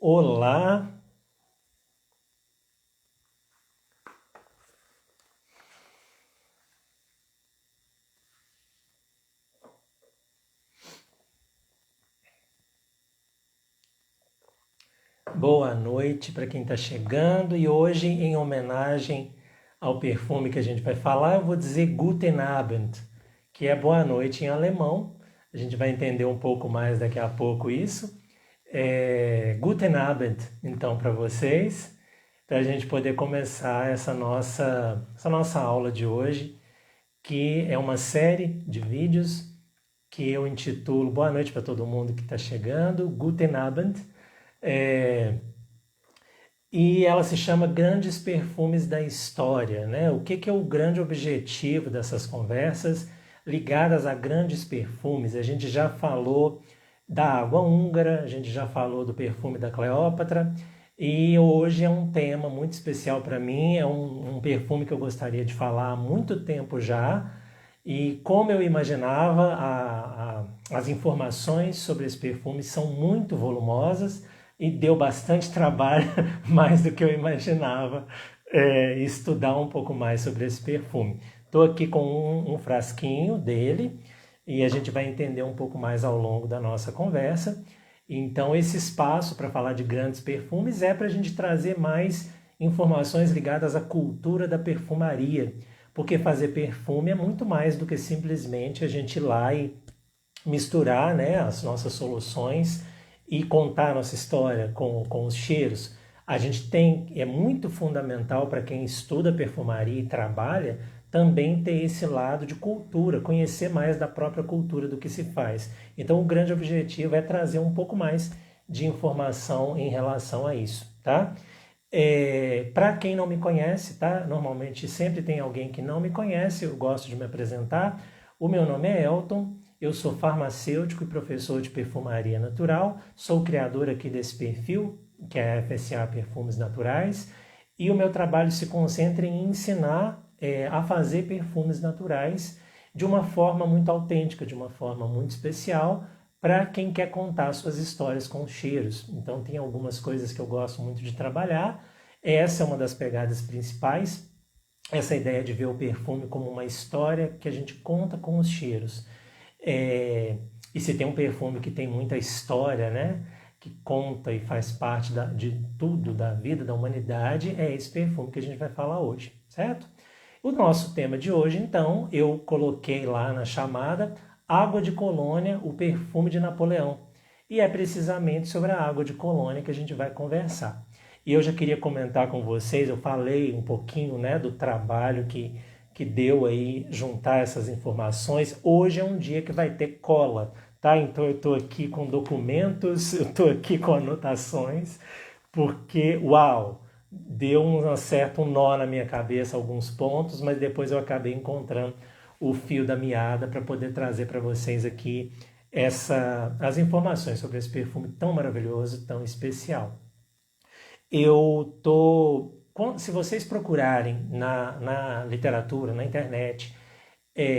Olá, boa noite para quem está chegando e hoje, em homenagem ao perfume que a gente vai falar, eu vou dizer Guten Abend, que é boa noite em alemão. A gente vai entender um pouco mais daqui a pouco isso. Guten Abend, então, para vocês, para a gente poder começar essa nossa aula de hoje, que é uma série de vídeos que eu intitulo Boa noite para todo mundo que está chegando, Guten Abend, e ela se chama Grandes Perfumes da História, né? O que é o grande objetivo dessas conversas ligadas a grandes perfumes? A gente já falou da água húngara, a gente já falou do perfume da Cleópatra, e hoje é um tema muito especial para mim, é um perfume que eu gostaria de falar há muito tempo já, e como eu imaginava, as informações sobre esse perfume são muito volumosas e deu bastante trabalho, mais do que eu imaginava, estudar um pouco mais sobre esse perfume. Estou aqui com um frasquinho dele e a gente vai entender um pouco mais ao longo da nossa conversa. Então, esse espaço para falar de grandes perfumes é para a gente trazer mais informações ligadas à cultura da perfumaria, porque fazer perfume é muito mais do que simplesmente a gente ir lá e misturar, né, as nossas soluções e contar a nossa história com os cheiros. A gente é muito fundamental para quem estuda perfumaria e trabalha também ter esse lado de cultura, conhecer mais da própria cultura do que se faz. Então o grande objetivo é trazer um pouco mais de informação em relação a isso, tá? Para quem não me conhece, tá? Normalmente sempre tem alguém que não me conhece, eu gosto de me apresentar. O meu nome é Elton, eu sou farmacêutico e professor de perfumaria natural, sou o criador aqui desse perfil, que é a FSA Perfumes Naturais, e o meu trabalho se concentra em ensinar a fazer perfumes naturais de uma forma muito autêntica, de uma forma muito especial, para quem quer contar suas histórias com cheiros. Então tem algumas coisas que eu gosto muito de trabalhar. Essa é uma das pegadas principais, essa ideia de ver o perfume como uma história que a gente conta com os cheiros. E se tem um perfume que tem muita história, né, que conta e faz parte de tudo, da vida da humanidade, é esse perfume que a gente vai falar hoje, certo? O nosso tema de hoje, então, eu coloquei lá na chamada Água de Colônia, o perfume de Napoleão. E é precisamente sobre a água de Colônia que a gente vai conversar. E eu já queria comentar com vocês, eu falei um pouquinho, né, do trabalho que deu aí juntar essas informações. Hoje é um dia que vai ter cola, tá? Então eu estou aqui com documentos, eu estou aqui com anotações, porque, uau, deu um certo nó na minha cabeça, alguns pontos, mas depois eu acabei encontrando o fio da meada para poder trazer para vocês aqui as informações sobre esse perfume tão maravilhoso, tão especial. Se vocês procurarem na literatura, na internet,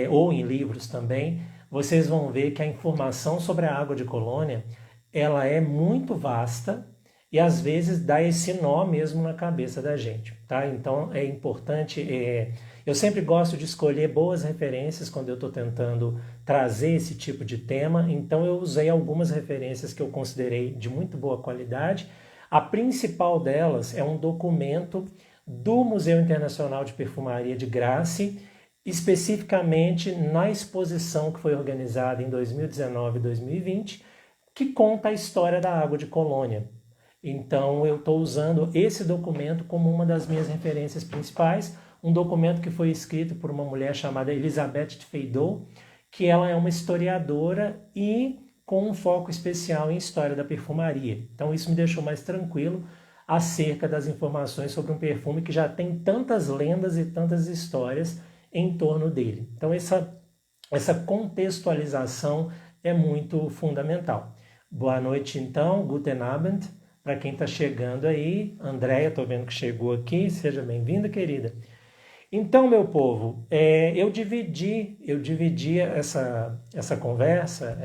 ou em livros também, vocês vão ver que a informação sobre a água de Colônia, ela é muito vasta e às vezes dá esse nó mesmo na cabeça da gente, tá? Então é importante, eu sempre gosto de escolher boas referências quando eu estou tentando trazer esse tipo de tema, então eu usei algumas referências que eu considerei de muito boa qualidade. A principal delas é um documento do Museu Internacional de Perfumaria de Grasse, especificamente na exposição que foi organizada em 2019 e 2020, que conta a história da água de Colônia. Então eu estou usando esse documento como uma das minhas referências principais, um documento que foi escrito por uma mulher chamada Elisabeth de Feydeau, que ela é uma historiadora e com um foco especial em história da perfumaria. Então isso me deixou mais tranquilo acerca das informações sobre um perfume que já tem tantas lendas e tantas histórias em torno dele. Então essa contextualização é muito fundamental. Boa noite então, Guten Abend, para quem está chegando aí. Andréia, estou vendo que chegou aqui, seja bem-vinda, querida. Então, meu povo, eu dividi essa conversa,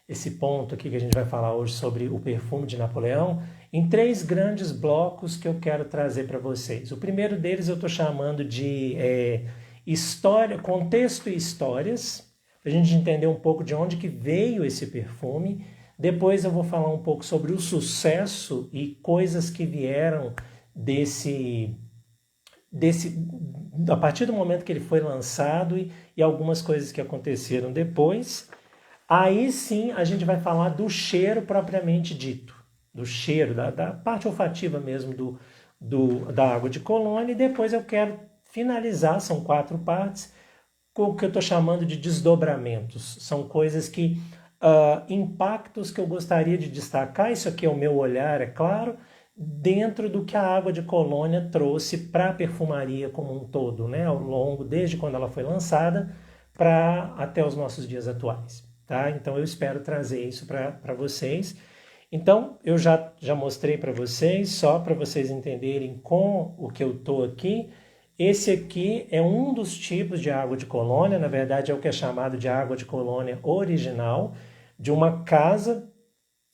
esse ponto aqui que a gente vai falar hoje sobre o perfume de Napoleão em 3 grandes blocos que eu quero trazer para vocês. O primeiro deles eu estou chamando de história, contexto e histórias, para a gente entender um pouco de onde que veio esse perfume. Depois eu vou falar um pouco sobre o sucesso e coisas que vieram a partir do momento que ele foi lançado e algumas coisas que aconteceram depois. Aí sim a gente vai falar do cheiro propriamente dito, do cheiro, da parte olfativa mesmo da água de colônia, e depois eu quero finalizar, são 4 partes, com o que eu estou chamando de desdobramentos. São coisas que, impactos que eu gostaria de destacar, isso aqui é o meu olhar, é claro, dentro do que a água de colônia trouxe para a perfumaria como um todo, né, ao longo, desde quando ela foi lançada até os nossos dias atuais. Tá? Então eu espero trazer isso para vocês. Então eu já mostrei para vocês, só para vocês entenderem com o que eu estou aqui. Esse aqui é um dos tipos de água de colônia, na verdade é o que é chamado de água de colônia original, de uma casa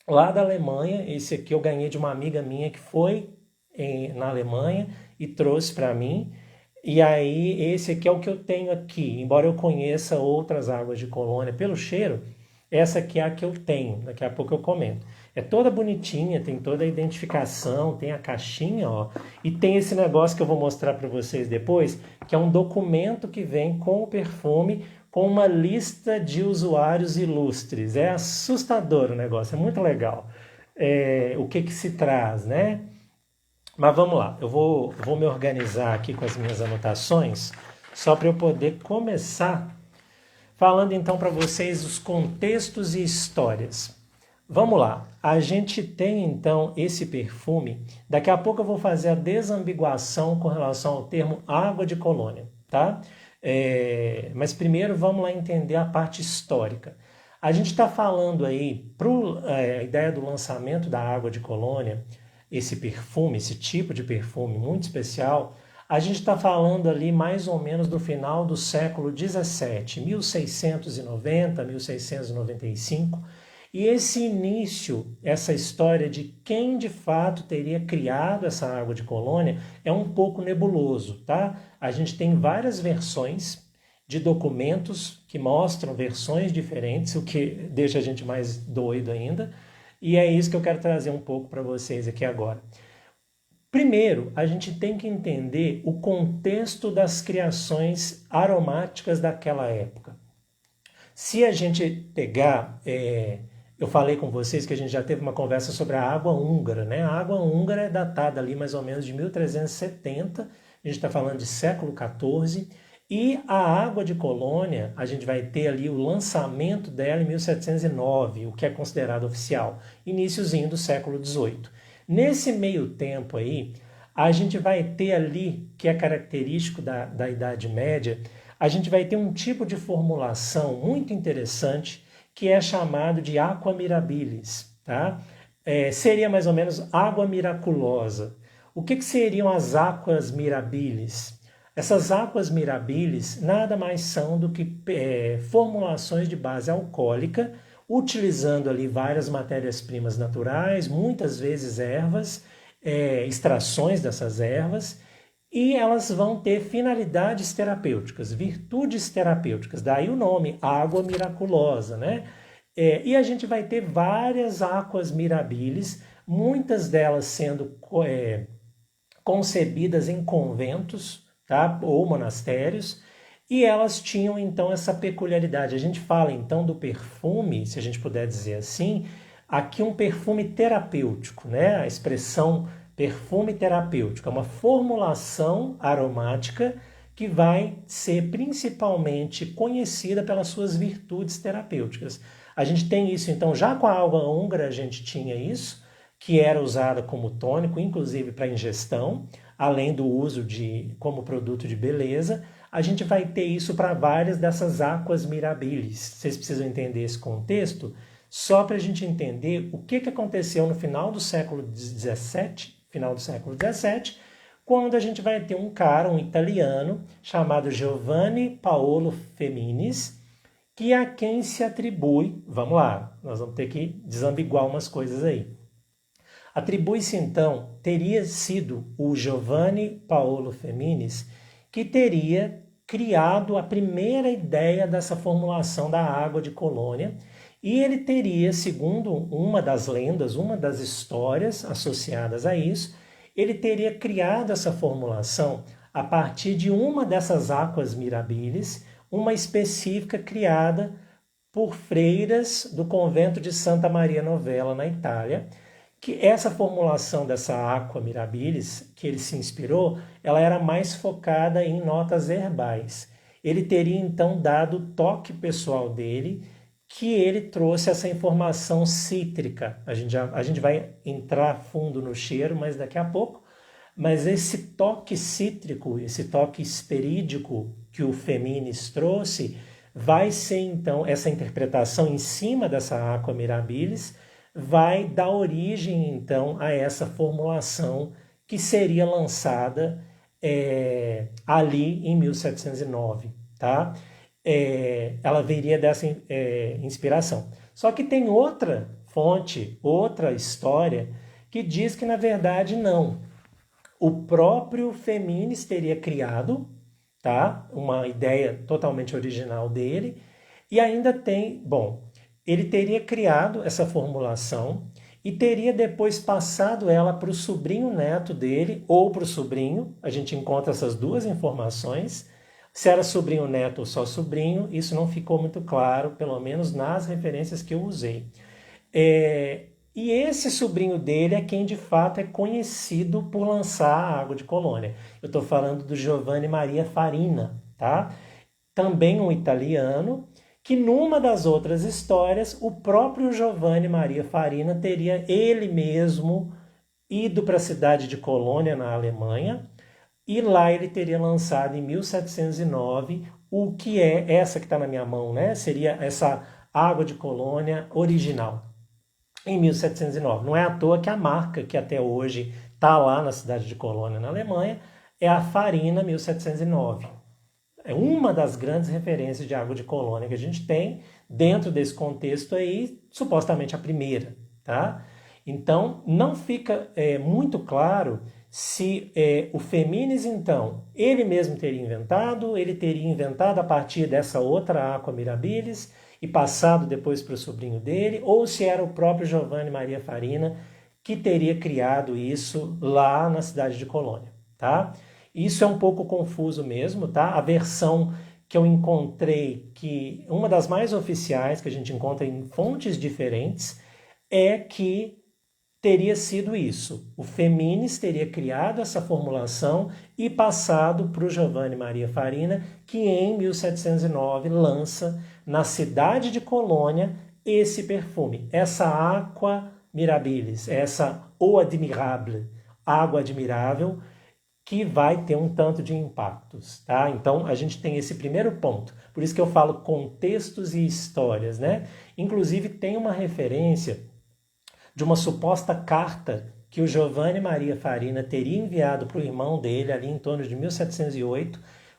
lá da Alemanha. Esse aqui eu ganhei de uma amiga minha que foi na Alemanha e trouxe para mim. E aí esse aqui é o que eu tenho aqui. Embora eu conheça outras águas de colônia pelo cheiro, essa aqui é a que eu tenho. Daqui a pouco eu comento. É toda bonitinha, tem toda a identificação, tem a caixinha, ó. E tem esse negócio que eu vou mostrar para vocês depois, que é um documento que vem com o perfume, com uma lista de usuários ilustres. É assustador o negócio, é muito legal. O que se traz, né? Mas vamos lá, eu vou me organizar aqui com as minhas anotações, só para eu poder começar falando então para vocês os contextos e histórias. Vamos lá, a gente tem então esse perfume, daqui a pouco eu vou fazer a desambiguação com relação ao termo água de colônia, tá? Mas primeiro vamos lá entender a parte histórica. A gente está falando aí, a ideia do lançamento da água de colônia, esse perfume, esse tipo de perfume muito especial, a gente está falando ali mais ou menos do final do século XVII, 1690, 1695, e esse início, essa história de quem de fato teria criado essa água de colônia é um pouco nebuloso, tá? A gente tem várias versões de documentos que mostram versões diferentes, o que deixa a gente mais doido ainda, e é isso que eu quero trazer um pouco para vocês aqui agora. Primeiro, a gente tem que entender o contexto das criações aromáticas daquela época. Se a gente pegar, eu falei com vocês que a gente já teve uma conversa sobre a água húngara, né? A água húngara é datada ali mais ou menos de 1370, a gente está falando de século XIV, e a água de colônia, a gente vai ter ali o lançamento dela em 1709, o que é considerado oficial, iniciozinho do século XVIII. Nesse meio tempo aí, a gente vai ter ali, que é característico da Idade Média, a gente vai ter um tipo de formulação muito interessante que é chamado de aqua mirabilis, tá? Seria mais ou menos água miraculosa. O que seriam as aquas mirabilis? Essas aquas mirabilis nada mais são do que formulações de base alcoólica, utilizando ali várias matérias-primas naturais, muitas vezes ervas, extrações dessas ervas, e elas vão ter finalidades terapêuticas, virtudes terapêuticas, daí o nome, água miraculosa, né? E a gente vai ter várias aquas mirabilis, muitas delas sendo concebidas em conventos, tá? Ou monastérios, e elas tinham então essa peculiaridade. A gente fala então do perfume, se a gente puder dizer assim, aqui um perfume terapêutico, né? A expressão perfume terapêutico é uma formulação aromática que vai ser principalmente conhecida pelas suas virtudes terapêuticas. A gente tem isso então, já com a água húngara a gente tinha isso, que era usada como tônico, inclusive para ingestão, além do uso como produto de beleza. A gente vai ter isso para várias dessas aquas mirabilis. Vocês precisam entender esse contexto só para a gente entender o que aconteceu no final do século XVII, quando a gente vai ter um cara, um italiano, chamado Giovanni Paolo Feminis, que a quem se atribui, vamos lá, nós vamos ter que desambiguar umas coisas aí. Atribui-se então, teria sido o Giovanni Paolo Feminis que teria criado a primeira ideia dessa formulação da água de Colônia, e ele teria, segundo uma das lendas, uma das histórias associadas a isso, ele teria criado essa formulação a partir de uma dessas aquas mirabilis, uma específica criada por freiras do convento de Santa Maria Novella, na Itália, que essa formulação dessa aqua mirabilis, que ele se inspirou, ela era mais focada em notas herbais. Ele teria então dado o toque pessoal dele, que ele trouxe essa informação cítrica. A gente vai entrar fundo no cheiro, mas daqui a pouco. Mas esse toque cítrico, esse toque esperídico que o Feminis trouxe, vai ser então essa interpretação em cima dessa aqua mirabilis, vai dar origem então a essa formulação que seria lançada ali em 1709, tá? Ela viria dessa inspiração. Só que tem outra fonte, outra história, que diz que na verdade não. O próprio Feminis teria criado, tá? Uma ideia totalmente original dele, e ainda tem, bom, ele teria criado essa formulação e teria depois passado ela para o sobrinho neto dele ou para o sobrinho. A gente encontra essas duas informações. Se era sobrinho neto ou só sobrinho, isso não ficou muito claro, pelo menos nas referências que eu usei. E esse sobrinho dele é quem de fato é conhecido por lançar a água de Colônia. Eu estou falando do Giovanni Maria Farina, tá? Também um italiano, que numa das outras histórias, o próprio Giovanni Maria Farina teria ele mesmo ido para a cidade de Colônia, na Alemanha, e lá ele teria lançado em 1709 o que é essa que está na minha mão, né? Seria essa água de Colônia original, em 1709. Não é à toa que a marca que até hoje está lá na cidade de Colônia, na Alemanha, é a Farina 1709. É uma das grandes referências de água de Colônia que a gente tem dentro desse contexto aí, supostamente a primeira, tá? Então, não fica muito claro se o Feminis, então, ele mesmo teria inventado, ele teria inventado a partir dessa outra aqua mirabilis e passado depois para o sobrinho dele, ou se era o próprio Giovanni Maria Farina que teria criado isso lá na cidade de Colônia, tá? Isso é um pouco confuso mesmo, tá? A versão que eu encontrei, que uma das mais oficiais que a gente encontra em fontes diferentes, é que teria sido isso. O Feminis teria criado essa formulação e passado para o Giovanni Maria Farina, que em 1709 lança na cidade de Colônia esse perfume, essa aqua mirabilis, essa eau admirable, água admirável, que vai ter um tanto de impactos, tá? Então, a gente tem esse primeiro ponto. Por isso que eu falo contextos e histórias, né? Inclusive, tem uma referência de uma suposta carta que o Giovanni Maria Farina teria enviado para o irmão dele, ali em torno de 1708,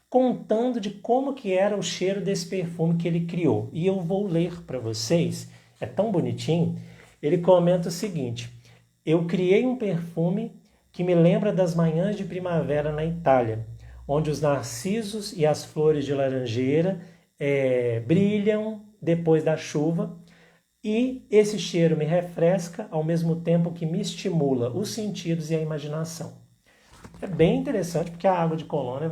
contando de como que era o cheiro desse perfume que ele criou. E eu vou ler para vocês, é tão bonitinho. Ele comenta o seguinte: eu criei um perfume que me lembra das manhãs de primavera na Itália, onde os narcisos e as flores de laranjeira brilham depois da chuva, e esse cheiro me refresca ao mesmo tempo que me estimula os sentidos e a imaginação. É bem interessante porque a água de Colônia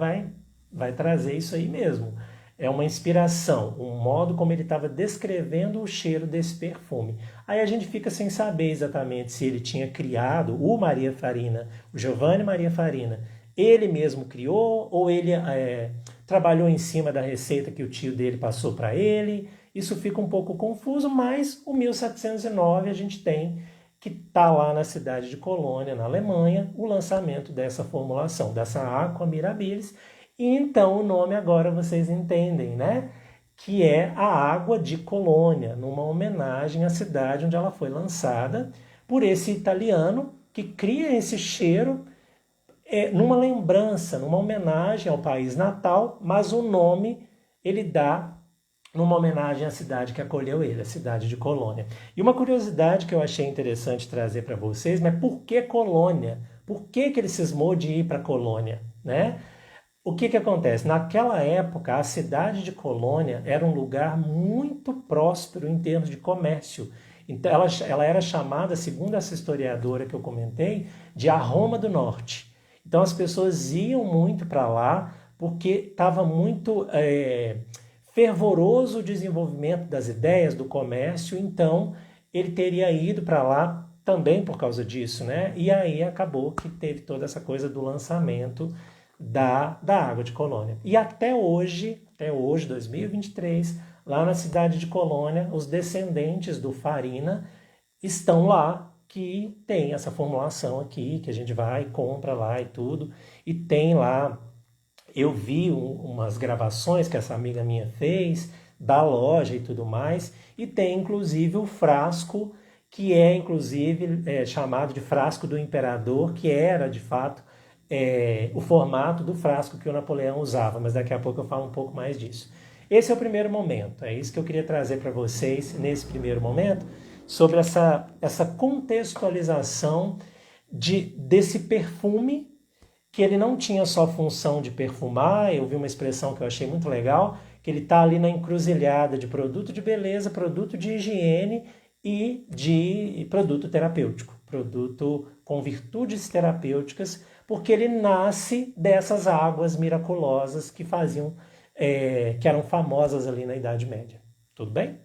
vai trazer isso aí mesmo. É uma inspiração, um modo como ele estava descrevendo o cheiro desse perfume. Aí a gente fica sem saber exatamente se ele tinha criado o Maria Farina, o Giovanni Maria Farina, ele mesmo criou ou ele trabalhou em cima da receita que o tio dele passou para ele. Isso fica um pouco confuso, mas o 1709 a gente tem que está lá na cidade de Colônia, na Alemanha, o lançamento dessa formulação, dessa aqua mirabilis. E então o nome agora vocês entendem, né? Que é a água de Colônia, numa homenagem à cidade onde ela foi lançada por esse italiano que cria esse cheiro numa lembrança, numa homenagem ao país natal, mas o nome ele dá numa homenagem à cidade que acolheu ele, a cidade de Colônia. E uma curiosidade que eu achei interessante trazer para vocês, mas por que Colônia? Por que ele cismou de ir para Colônia, né? O que acontece? Naquela época, a cidade de Colônia era um lugar muito próspero em termos de comércio. Então, ela era chamada, segundo essa historiadora que eu comentei, de a Roma do Norte. Então, as pessoas iam muito para lá porque estava muito fervoroso o desenvolvimento das ideias, do comércio. Então, ele teria ido para lá também por causa disso, né? E aí acabou que teve toda essa coisa do lançamento da água de Colônia. E até hoje, 2023, lá na cidade de Colônia, os descendentes do Farina estão lá, que tem essa formulação aqui, que a gente vai, compra lá e tudo, e tem lá, eu vi umas gravações que essa amiga minha fez, da loja e tudo mais, e tem inclusive o frasco, que é inclusive chamado de frasco do imperador, que era de fato o formato do frasco que o Napoleão usava, mas daqui a pouco eu falo um pouco mais disso. Esse é o primeiro momento, é isso que eu queria trazer para vocês nesse primeiro momento, sobre essa contextualização desse perfume, que ele não tinha só função de perfumar. Eu vi uma expressão que eu achei muito legal, que ele está ali na encruzilhada de produto de beleza, produto de higiene e de produto terapêutico, produto com virtudes terapêuticas, porque ele nasce dessas águas miraculosas que faziam, que eram famosas ali na Idade Média. Tudo bem?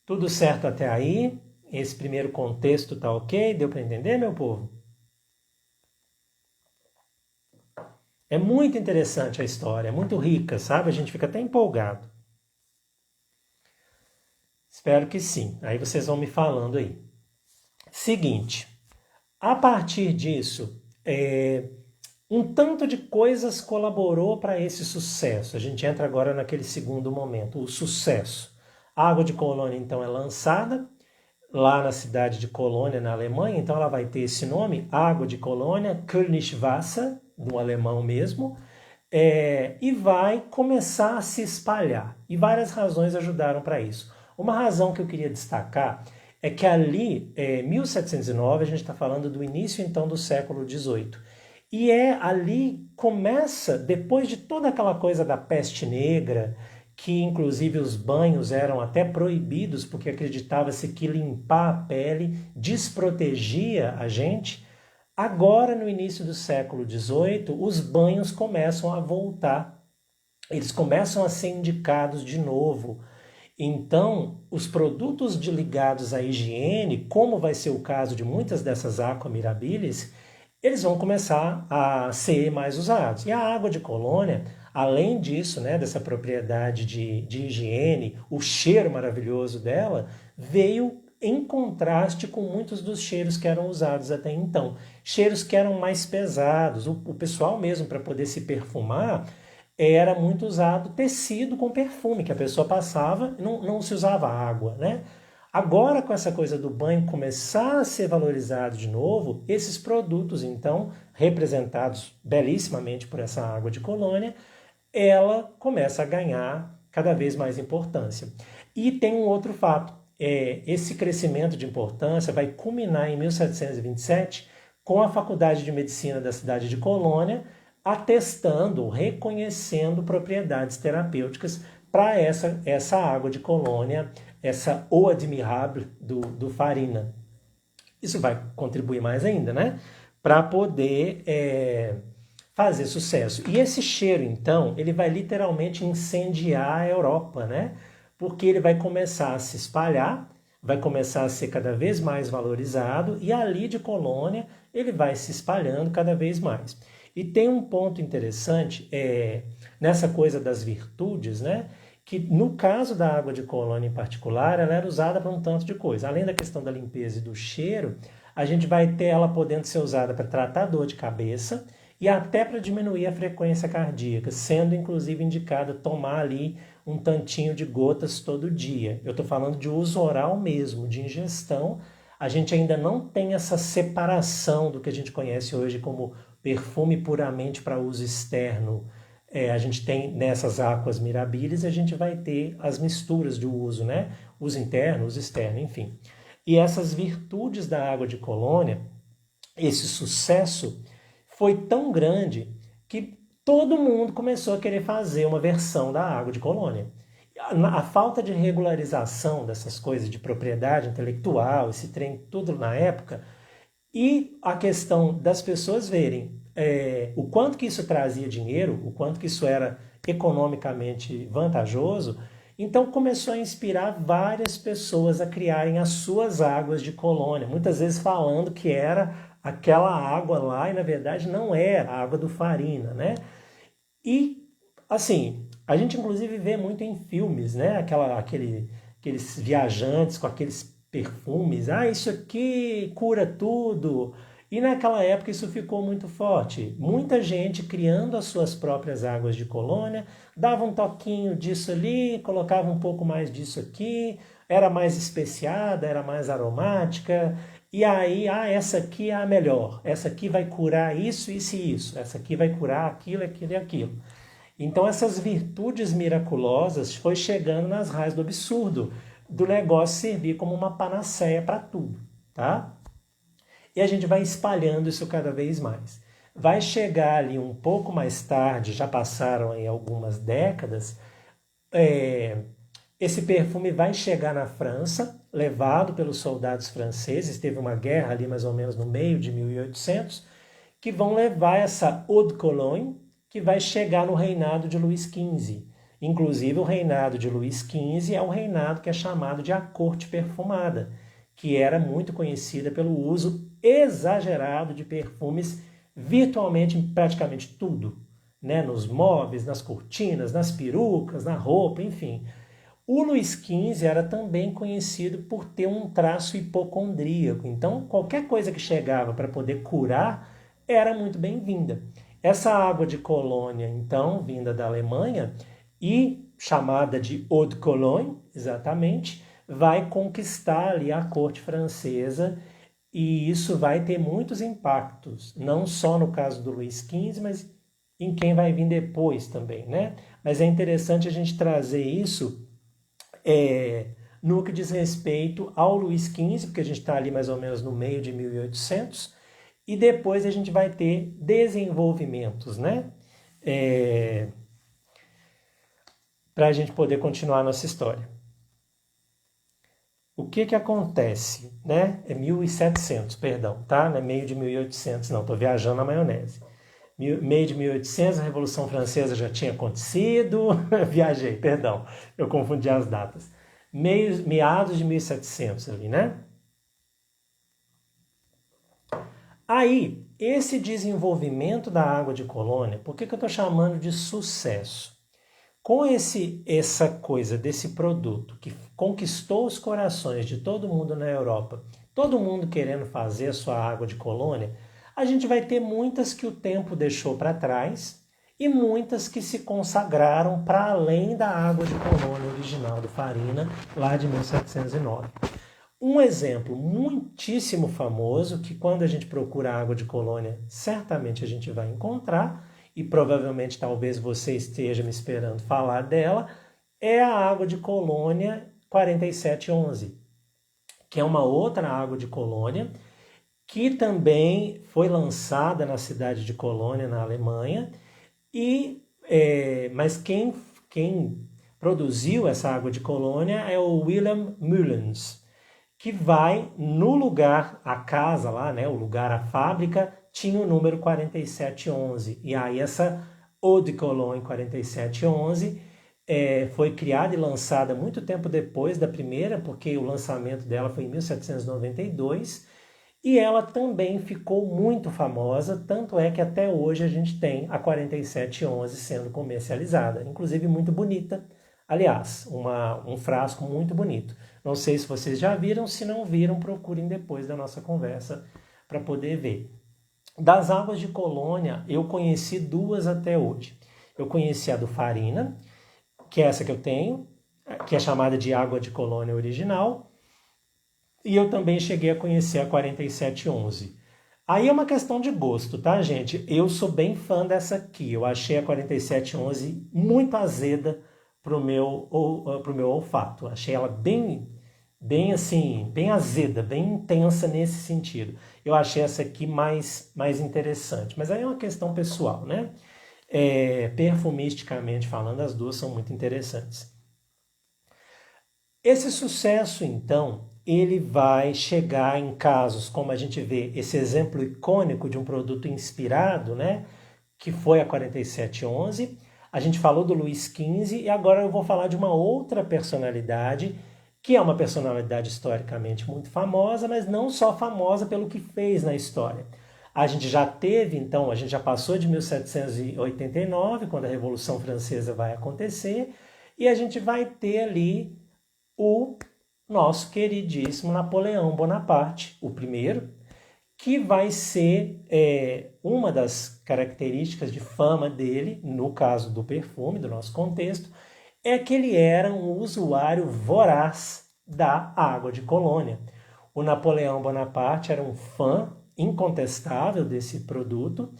Tudo certo até aí? Esse primeiro contexto tá ok? Deu para entender, meu povo? É muito interessante a história, é muito rica, sabe? A gente fica até empolgado. Espero que sim. Aí vocês vão me falando aí. Seguinte, a partir disso, um tanto de coisas colaborou para esse sucesso. A gente entra agora naquele segundo momento, o sucesso. A água de Colônia, então, é lançada lá na cidade de Colônia, na Alemanha. Então, ela vai ter esse nome, Água de Colônia, Königswasser, no alemão mesmo, e vai começar a se espalhar. E várias razões ajudaram para isso. Uma razão que eu queria destacar é que ali, 1709, a gente está falando do início, então, do século XVIII. E ali começa, depois de toda aquela coisa da peste negra, que inclusive os banhos eram até proibidos, porque acreditava-se que limpar a pele desprotegia a gente. Agora, no início do século XVIII, os banhos começam a voltar, eles começam a ser indicados de novo. Então, os produtos ligados à higiene, como vai ser o caso de muitas dessas aqua mirabilis, eles vão começar a ser mais usados. E a água de Colônia, além disso, né, dessa propriedade de higiene, o cheiro maravilhoso dela, veio em contraste com muitos dos cheiros que eram usados até então. Cheiros que eram mais pesados. O pessoal mesmo, para poder se perfumar, era muito usado tecido com perfume, que a pessoa passava e não se usava água, né? Agora, com essa coisa do banho começar a ser valorizado de novo, esses produtos, então, representados belíssimamente por essa água de Colônia, ela começa a ganhar cada vez mais importância. E tem um outro fato, esse crescimento de importância vai culminar em 1727 com a Faculdade de Medicina da cidade de Colônia, atestando, reconhecendo propriedades terapêuticas para essa água de Colônia, essa eau admirable do Farina. Isso vai contribuir mais ainda, né? Para poder fazer sucesso. E esse cheiro, então, ele vai literalmente incendiar a Europa, né? Porque ele vai começar a se espalhar, vai começar a ser cada vez mais valorizado, e ali de Colônia ele vai se espalhando cada vez mais. E tem um ponto interessante nessa coisa das virtudes, né? Que no caso da água de Colônia em particular, ela era usada para um tanto de coisa. Além da questão da limpeza e do cheiro, a gente vai ter ela podendo ser usada para tratar dor de cabeça e até para diminuir a frequência cardíaca, sendo inclusive indicada tomar ali um tantinho de gotas todo dia. Eu estou falando de uso oral mesmo, de ingestão. A gente ainda não tem essa separação do que a gente conhece hoje como perfume puramente para uso externo, a gente tem nessas aquas mirabilis, a gente vai ter as misturas de uso, né? Uso interno, uso externo, enfim. E essas virtudes da água de Colônia, esse sucesso foi tão grande que todo mundo começou a querer fazer uma versão da água de Colônia. A falta de regularização dessas coisas de propriedade intelectual, esse trem tudo na época, e a questão das pessoas verem o quanto que isso trazia dinheiro, o quanto que isso era economicamente vantajoso, então começou a inspirar várias pessoas a criarem as suas águas de Colônia, muitas vezes falando que era aquela água lá e na verdade não era a água do Farina, né? E assim, a gente inclusive vê muito em filmes, né? Aqueles viajantes com aqueles perfumes, isso aqui cura tudo. E naquela época isso ficou muito forte. Muita gente criando as suas próprias águas de Colônia, dava um toquinho disso ali, colocava um pouco mais disso aqui, era mais especiada, era mais aromática. E aí, essa aqui é a melhor, essa aqui vai curar isso, isso e isso, essa aqui vai curar aquilo, aquilo e aquilo. Então essas virtudes miraculosas foi chegando nas raias do absurdo, do negócio servir como uma panaceia para tudo, tá? E a gente vai espalhando isso cada vez mais. Vai chegar ali um pouco mais tarde, já passaram aí algumas décadas, esse perfume vai chegar na França, levado pelos soldados franceses, teve uma guerra ali mais ou menos no meio de 1800, que vão levar essa eau de Cologne, que vai chegar no reinado de Luís XV. Inclusive, o reinado de Luís XV é um reinado que é chamado de a Corte Perfumada, que era muito conhecida pelo uso exagerado de perfumes virtualmente em praticamente tudo, né? Nos móveis, nas cortinas, nas perucas, na roupa, enfim. O Luís XV era também conhecido por ter um traço hipocondríaco, então qualquer coisa que chegava para poder curar era muito bem-vinda. Essa água de Colônia, então, vinda da Alemanha e chamada de Eau de Cologne, exatamente, vai conquistar ali a corte francesa e isso vai ter muitos impactos, não só no caso do Luís XV, mas em quem vai vir depois também, né? Mas é interessante a gente trazer isso no que diz respeito ao Luís XV, porque a gente está ali mais ou menos no meio de 1800, e depois a gente vai ter desenvolvimentos, né? Para a gente poder continuar a nossa história. O que acontece, né? É 1700, perdão, tá? Não é meio de 1800, não, estou viajando na maionese. Meio de 1800, a Revolução Francesa já tinha acontecido, viajei, perdão, eu confundi as datas. Meados de 1700 ali, né? Aí, esse desenvolvimento da água de Colônia, por que eu estou chamando de sucesso? Com essa coisa desse produto que conquistou os corações de todo mundo na Europa, todo mundo querendo fazer a sua água de Colônia, a gente vai ter muitas que o tempo deixou para trás e muitas que se consagraram para além da água de Colônia original do Farina, lá de 1709. Um exemplo muitíssimo famoso, que quando a gente procura água de Colônia, certamente a gente vai encontrar, e provavelmente talvez você esteja me esperando falar dela, é a água de Colônia 4711, que é uma outra água de Colônia, que também foi lançada na cidade de Colônia, na Alemanha, mas quem produziu essa água de Colônia é o Wilhelm Müllens, que vai no lugar, a casa lá, né, o lugar, a fábrica, tinha o número 4711. E aí essa Eau de Cologne 4711 foi criada e lançada muito tempo depois da primeira, porque o lançamento dela foi em 1792, e ela também ficou muito famosa, tanto é que até hoje a gente tem a 4711 sendo comercializada, inclusive muito bonita. Aliás, um frasco muito bonito. Não sei se vocês já viram, se não viram, procurem depois da nossa conversa para poder ver. Das águas de Colônia, eu conheci duas até hoje. Eu conheci a do Farina, que é essa que eu tenho, que é chamada de água de Colônia original, e eu também cheguei a conhecer a 4711. Aí é uma questão de gosto, tá, gente? Eu sou bem fã dessa aqui. Eu achei a 4711 muito azeda pro meu olfato. Achei ela bem assim, bem azeda, bem intensa nesse sentido. Eu achei essa aqui mais interessante. Mas aí é uma questão pessoal, né? Perfumisticamente falando, as duas são muito interessantes. Esse sucesso, então, ele vai chegar em casos como a gente vê esse exemplo icônico de um produto inspirado, né? Que foi a 4711. A gente falou do Luís XV e agora eu vou falar de uma outra personalidade, que é uma personalidade historicamente muito famosa, mas não só famosa pelo que fez na história. A gente já teve, então, a gente já passou de 1789, quando a Revolução Francesa vai acontecer, e a gente vai ter ali o nosso queridíssimo Napoleão Bonaparte, o primeiro, que vai ser uma das características de fama dele, no caso do perfume, do nosso contexto, é que ele era um usuário voraz da água de colônia. O Napoleão Bonaparte era um fã incontestável desse produto,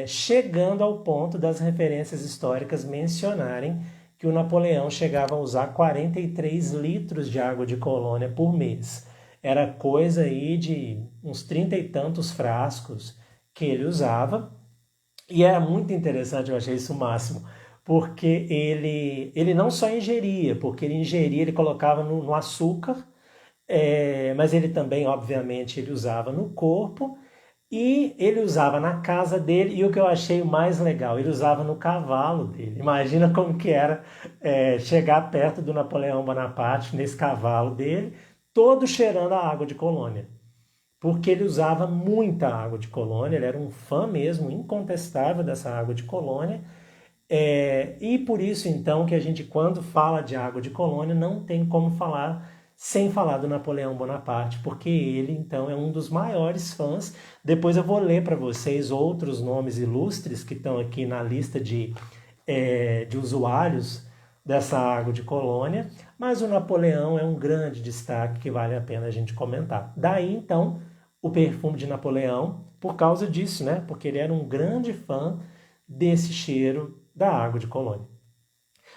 chegando ao ponto das referências históricas mencionarem que o Napoleão chegava a usar 43 litros de água de colônia por mês. Era coisa aí de uns 30 e tantos frascos que ele usava. E era muito interessante, eu achei isso o máximo, porque ele não só ingeria, porque ele ingeria, ele colocava no açúcar, mas ele também, obviamente, ele usava no corpo e ele usava na casa dele, e o que eu achei mais legal, ele usava no cavalo dele. Imagina como que era chegar perto do Napoleão Bonaparte nesse cavalo dele, todo cheirando a água de colônia. Porque ele usava muita água de colônia, ele era um fã mesmo, incontestável dessa água de colônia. E por isso, então, que a gente, quando fala de água de colônia, não tem como falar sem falar do Napoleão Bonaparte, porque ele, então, é um dos maiores fãs. Depois eu vou ler para vocês outros nomes ilustres que estão aqui na lista de usuários dessa água de colônia, mas o Napoleão é um grande destaque que vale a pena a gente comentar. Daí, então, o perfume de Napoleão, por causa disso, né? Porque ele era um grande fã desse cheiro da água de colônia.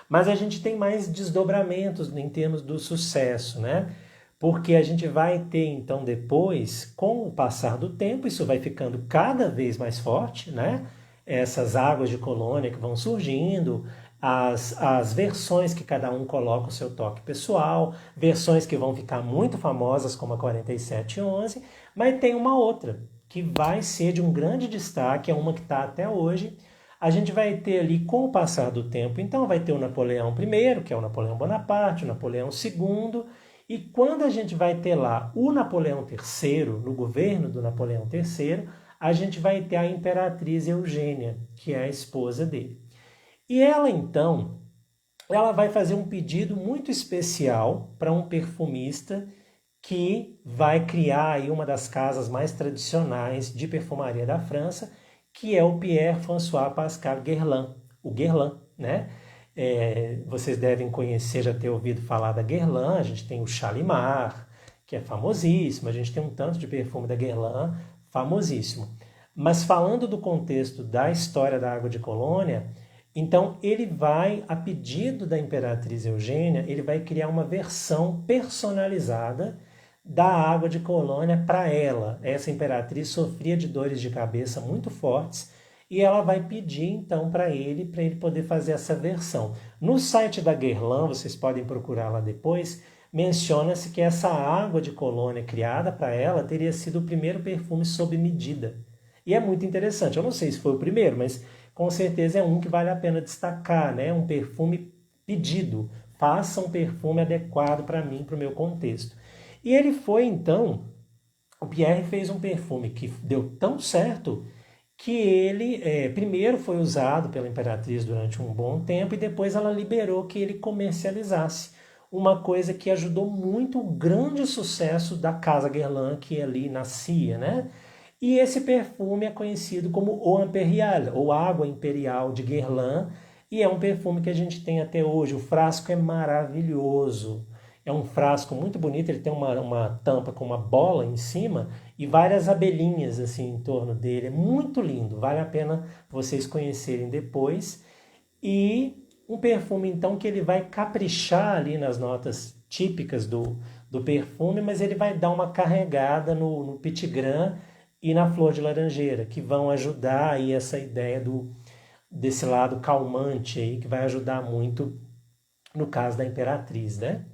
Mas a gente tem mais desdobramentos em termos do sucesso, né? Porque a gente vai ter, então, depois, com o passar do tempo, isso vai ficando cada vez mais forte, né? Essas águas de colônia que vão surgindo, as versões que cada um coloca o seu toque pessoal, versões que vão ficar muito famosas, como a 4711, mas tem uma outra, que vai ser de um grande destaque, é uma que está até hoje. A gente vai ter ali, com o passar do tempo, então vai ter o Napoleão I, que é o Napoleão Bonaparte, o Napoleão II, e quando a gente vai ter lá o Napoleão III, no governo do Napoleão III, a gente vai ter a Imperatriz Eugênia, que é a esposa dele. E ela, então, ela vai fazer um pedido muito especial para um perfumista que vai criar aí uma das casas mais tradicionais de perfumaria da França, que é o Pierre-François Pascal Guerlain, o Guerlain, né? Vocês devem conhecer, já ter ouvido falar da Guerlain, a gente tem o Chalimar, que é famosíssimo, a gente tem um tanto de perfume da Guerlain, famosíssimo. Mas falando do contexto da história da água de colônia, então ele vai, a pedido da Imperatriz Eugênia, ele vai criar uma versão personalizada da água de colônia para ela. Essa imperatriz sofria de dores de cabeça muito fortes e ela vai pedir então para ele poder fazer essa versão. No site da Guerlain, vocês podem procurar lá depois, menciona-se que essa água de colônia criada para ela teria sido o primeiro perfume sob medida. E é muito interessante, eu não sei se foi o primeiro, mas com certeza é um que vale a pena destacar, né? Um perfume pedido. Faça um perfume adequado para mim, para o meu contexto. E ele foi então, o Pierre fez um perfume que deu tão certo que ele primeiro foi usado pela Imperatriz durante um bom tempo e depois ela liberou que ele comercializasse. Uma coisa que ajudou muito o grande sucesso da Casa Guerlain que ali nascia, né? E esse perfume é conhecido como Eau Impériale, ou Água Imperial de Guerlain, e é um perfume que a gente tem até hoje. O frasco é maravilhoso. É um frasco muito bonito, ele tem uma tampa com uma bola em cima e várias abelhinhas assim em torno dele. É muito lindo, vale a pena vocês conhecerem depois. E um perfume, então, que ele vai caprichar ali nas notas típicas do perfume, mas ele vai dar uma carregada no Petit Grain e na flor de laranjeira, que vão ajudar aí essa ideia desse lado calmante aí, que vai ajudar muito no caso da Imperatriz, né?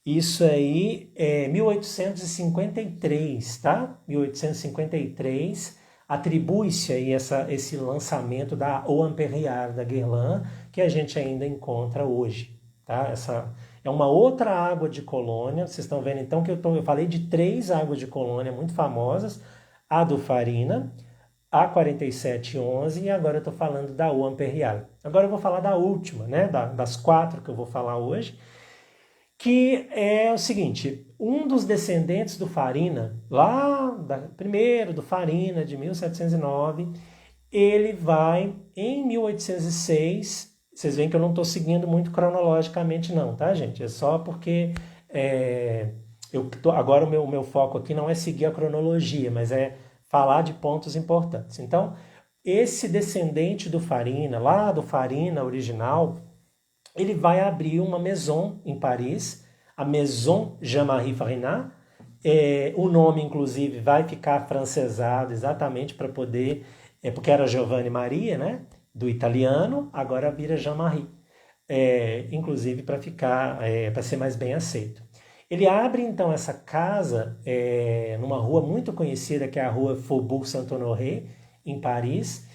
Isso aí é 1853, tá? 1853, atribui-se aí esse lançamento da Eau Impériale da Guerlain, que a gente ainda encontra hoje, tá? Essa é uma outra água de colônia. Vocês estão vendo então que eu falei de 3 águas de colônia muito famosas, a do Farina, a 4711 e agora eu estou falando da Eau Impériale. Agora eu vou falar da última, né? Das 4 que eu vou falar hoje, que é o seguinte: um dos descendentes do Farina, primeiro do Farina, de 1709, ele vai, em 1806, vocês veem que eu não estou seguindo muito cronologicamente não, tá, gente? É só porque agora o meu foco aqui não é seguir a cronologia, mas é falar de pontos importantes. Então, esse descendente do Farina, lá do Farina original, ele vai abrir uma maison em Paris, a Maison Jean-Marie Farina. O nome, inclusive, vai ficar afrancesado exatamente para poder... porque era Giovanni Maria, né? Do italiano, agora vira Jean-Marie. Inclusive para ser mais bem aceito. Ele abre, então, essa casa numa rua muito conhecida, que é a rua Faubourg Saint-Honoré, em Paris,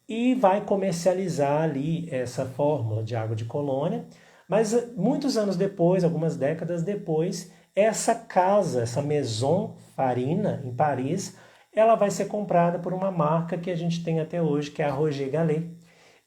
e vai comercializar ali essa fórmula de água de colônia. Mas muitos anos depois, algumas décadas depois, essa casa, essa Maison Farina, em Paris, ela vai ser comprada por uma marca que a gente tem até hoje, que é a Roger Gallet.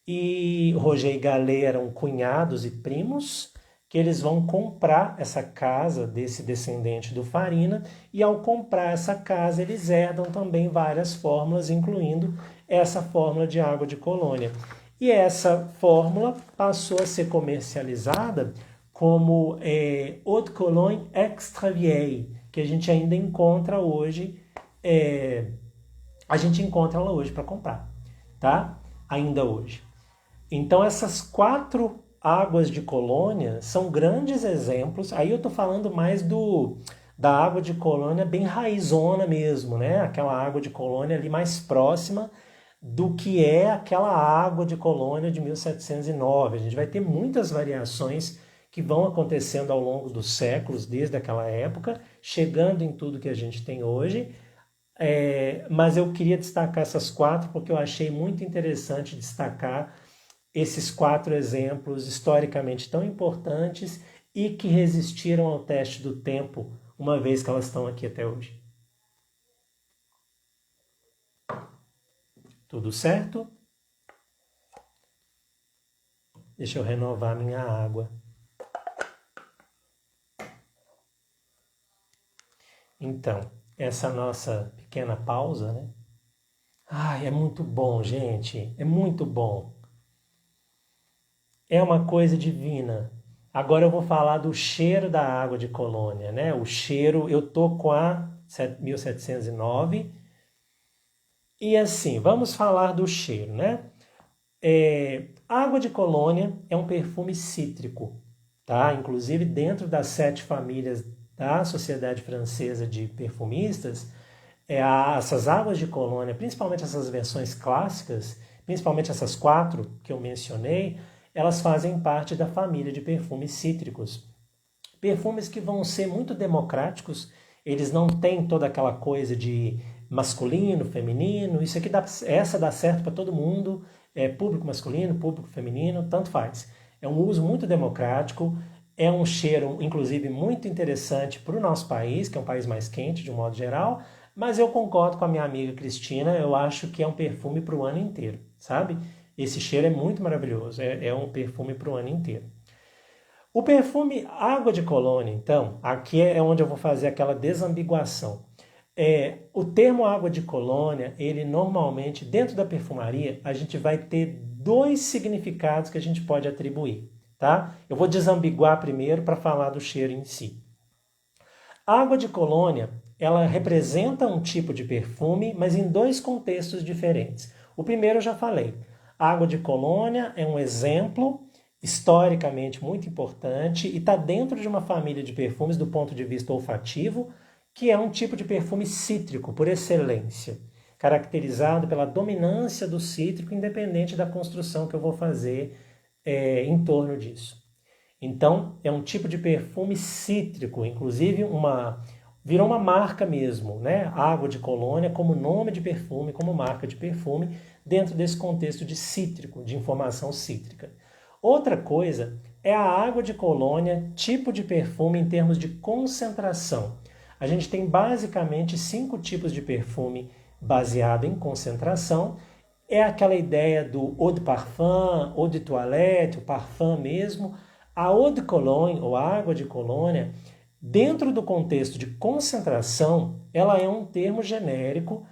E Roger e Gallet eram cunhados e primos, que eles vão comprar essa casa desse descendente do Farina, e ao comprar essa casa eles herdam também várias fórmulas, incluindo essa fórmula de água de colônia. E essa fórmula passou a ser comercializada como Eau de Cologne Extra Vieille, que a gente ainda encontra hoje, ela hoje para comprar, tá? Ainda hoje. Então essas 4 águas de colônia são grandes exemplos. Aí eu estou falando mais da água de colônia bem raizona mesmo, né? Aquela água de colônia ali mais próxima do que é aquela água de colônia de 1709. A gente vai ter muitas variações que vão acontecendo ao longo dos séculos, desde aquela época, chegando em tudo que a gente tem hoje. Mas eu queria destacar essas 4 porque eu achei muito interessante destacar esses 4 exemplos historicamente tão importantes e que resistiram ao teste do tempo, uma vez que elas estão aqui até hoje. Tudo certo? Deixa eu renovar minha água. Então, essa nossa pequena pausa, né? Ai, é muito bom, gente. É muito bom. É uma coisa divina. Agora eu vou falar do cheiro da água de colônia, né? O cheiro, eu tô com a 1709. E assim, vamos falar do cheiro, né? Água de colônia é um perfume cítrico, tá? Inclusive dentro das 7 famílias da Sociedade Francesa de Perfumistas, essas águas de colônia, principalmente essas versões clássicas, principalmente essas 4 que eu mencionei, elas fazem parte da família de perfumes cítricos. Perfumes que vão ser muito democráticos, eles não têm toda aquela coisa de masculino, feminino, essa dá certo para todo mundo, público masculino, público feminino, tanto faz. É um uso muito democrático, é um cheiro, inclusive, muito interessante para o nosso país, que é um país mais quente, de um modo geral, mas eu concordo com a minha amiga Cristina, eu acho que é um perfume para o ano inteiro, sabe? Esse cheiro é muito maravilhoso, é um perfume para o ano inteiro. O perfume água de colônia, então, aqui é onde eu vou fazer aquela desambiguação. O termo água de colônia, ele normalmente, dentro da perfumaria, a gente vai ter 2 significados que a gente pode atribuir, tá? Eu vou desambiguar primeiro para falar do cheiro em si. A água de colônia, ela representa um tipo de perfume, mas em dois contextos diferentes. O primeiro eu já falei. A água de colônia é um exemplo historicamente muito importante e está dentro de uma família de perfumes do ponto de vista olfativo, que é um tipo de perfume cítrico por excelência, caracterizado pela dominância do cítrico, independente da construção que eu vou fazer em torno disso. Então, é um tipo de perfume cítrico, inclusive virou uma marca mesmo, né? Água de colônia como nome de perfume, como marca de perfume, dentro desse contexto de cítrico, de informação cítrica. Outra coisa é a água de colônia, tipo de perfume em termos de concentração. A gente tem basicamente 5 tipos de perfume baseado em concentração. É aquela ideia do eau de parfum, eau de toilette, o parfum mesmo. A eau de cologne, ou água de colônia, dentro do contexto de concentração, ela é um termo genérico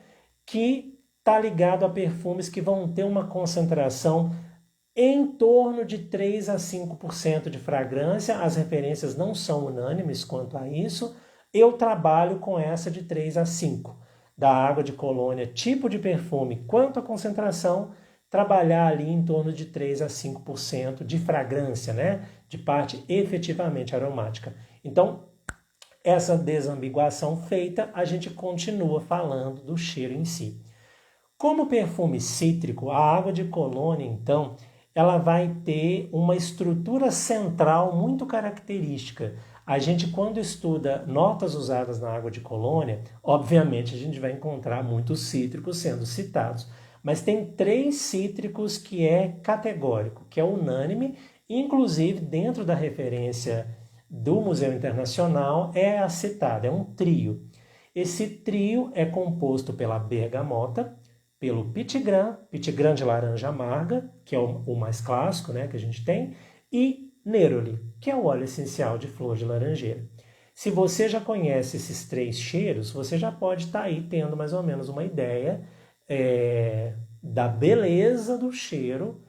que está ligado a perfumes que vão ter uma concentração em torno de 3 a 5% de fragrância. As referências não são unânimes quanto a isso. Eu trabalho com essa de 3 a 5. Da água de colônia, tipo de perfume, quanto a concentração, trabalhar ali em torno de 3 a 5% de fragrância, né? De parte efetivamente aromática. Então, essa desambiguação feita, a gente continua falando do cheiro em si. Como perfume cítrico, a água de colônia, então, ela vai ter uma estrutura central muito característica. A gente, quando estuda notas usadas na água de colônia, obviamente a gente vai encontrar muitos cítricos sendo citados, mas tem 3 cítricos que é categórico, que é unânime, inclusive dentro da referência do Museu Internacional é citada, é um trio. Esse trio é composto pela bergamota, pelo Petit Grain de laranja amarga, que é o mais clássico, né, que a gente tem, e Neroli, que é o óleo essencial de flor de laranjeira. Se você já conhece esses 3 cheiros, você já pode estar aí tendo mais ou menos uma ideia da beleza do cheiro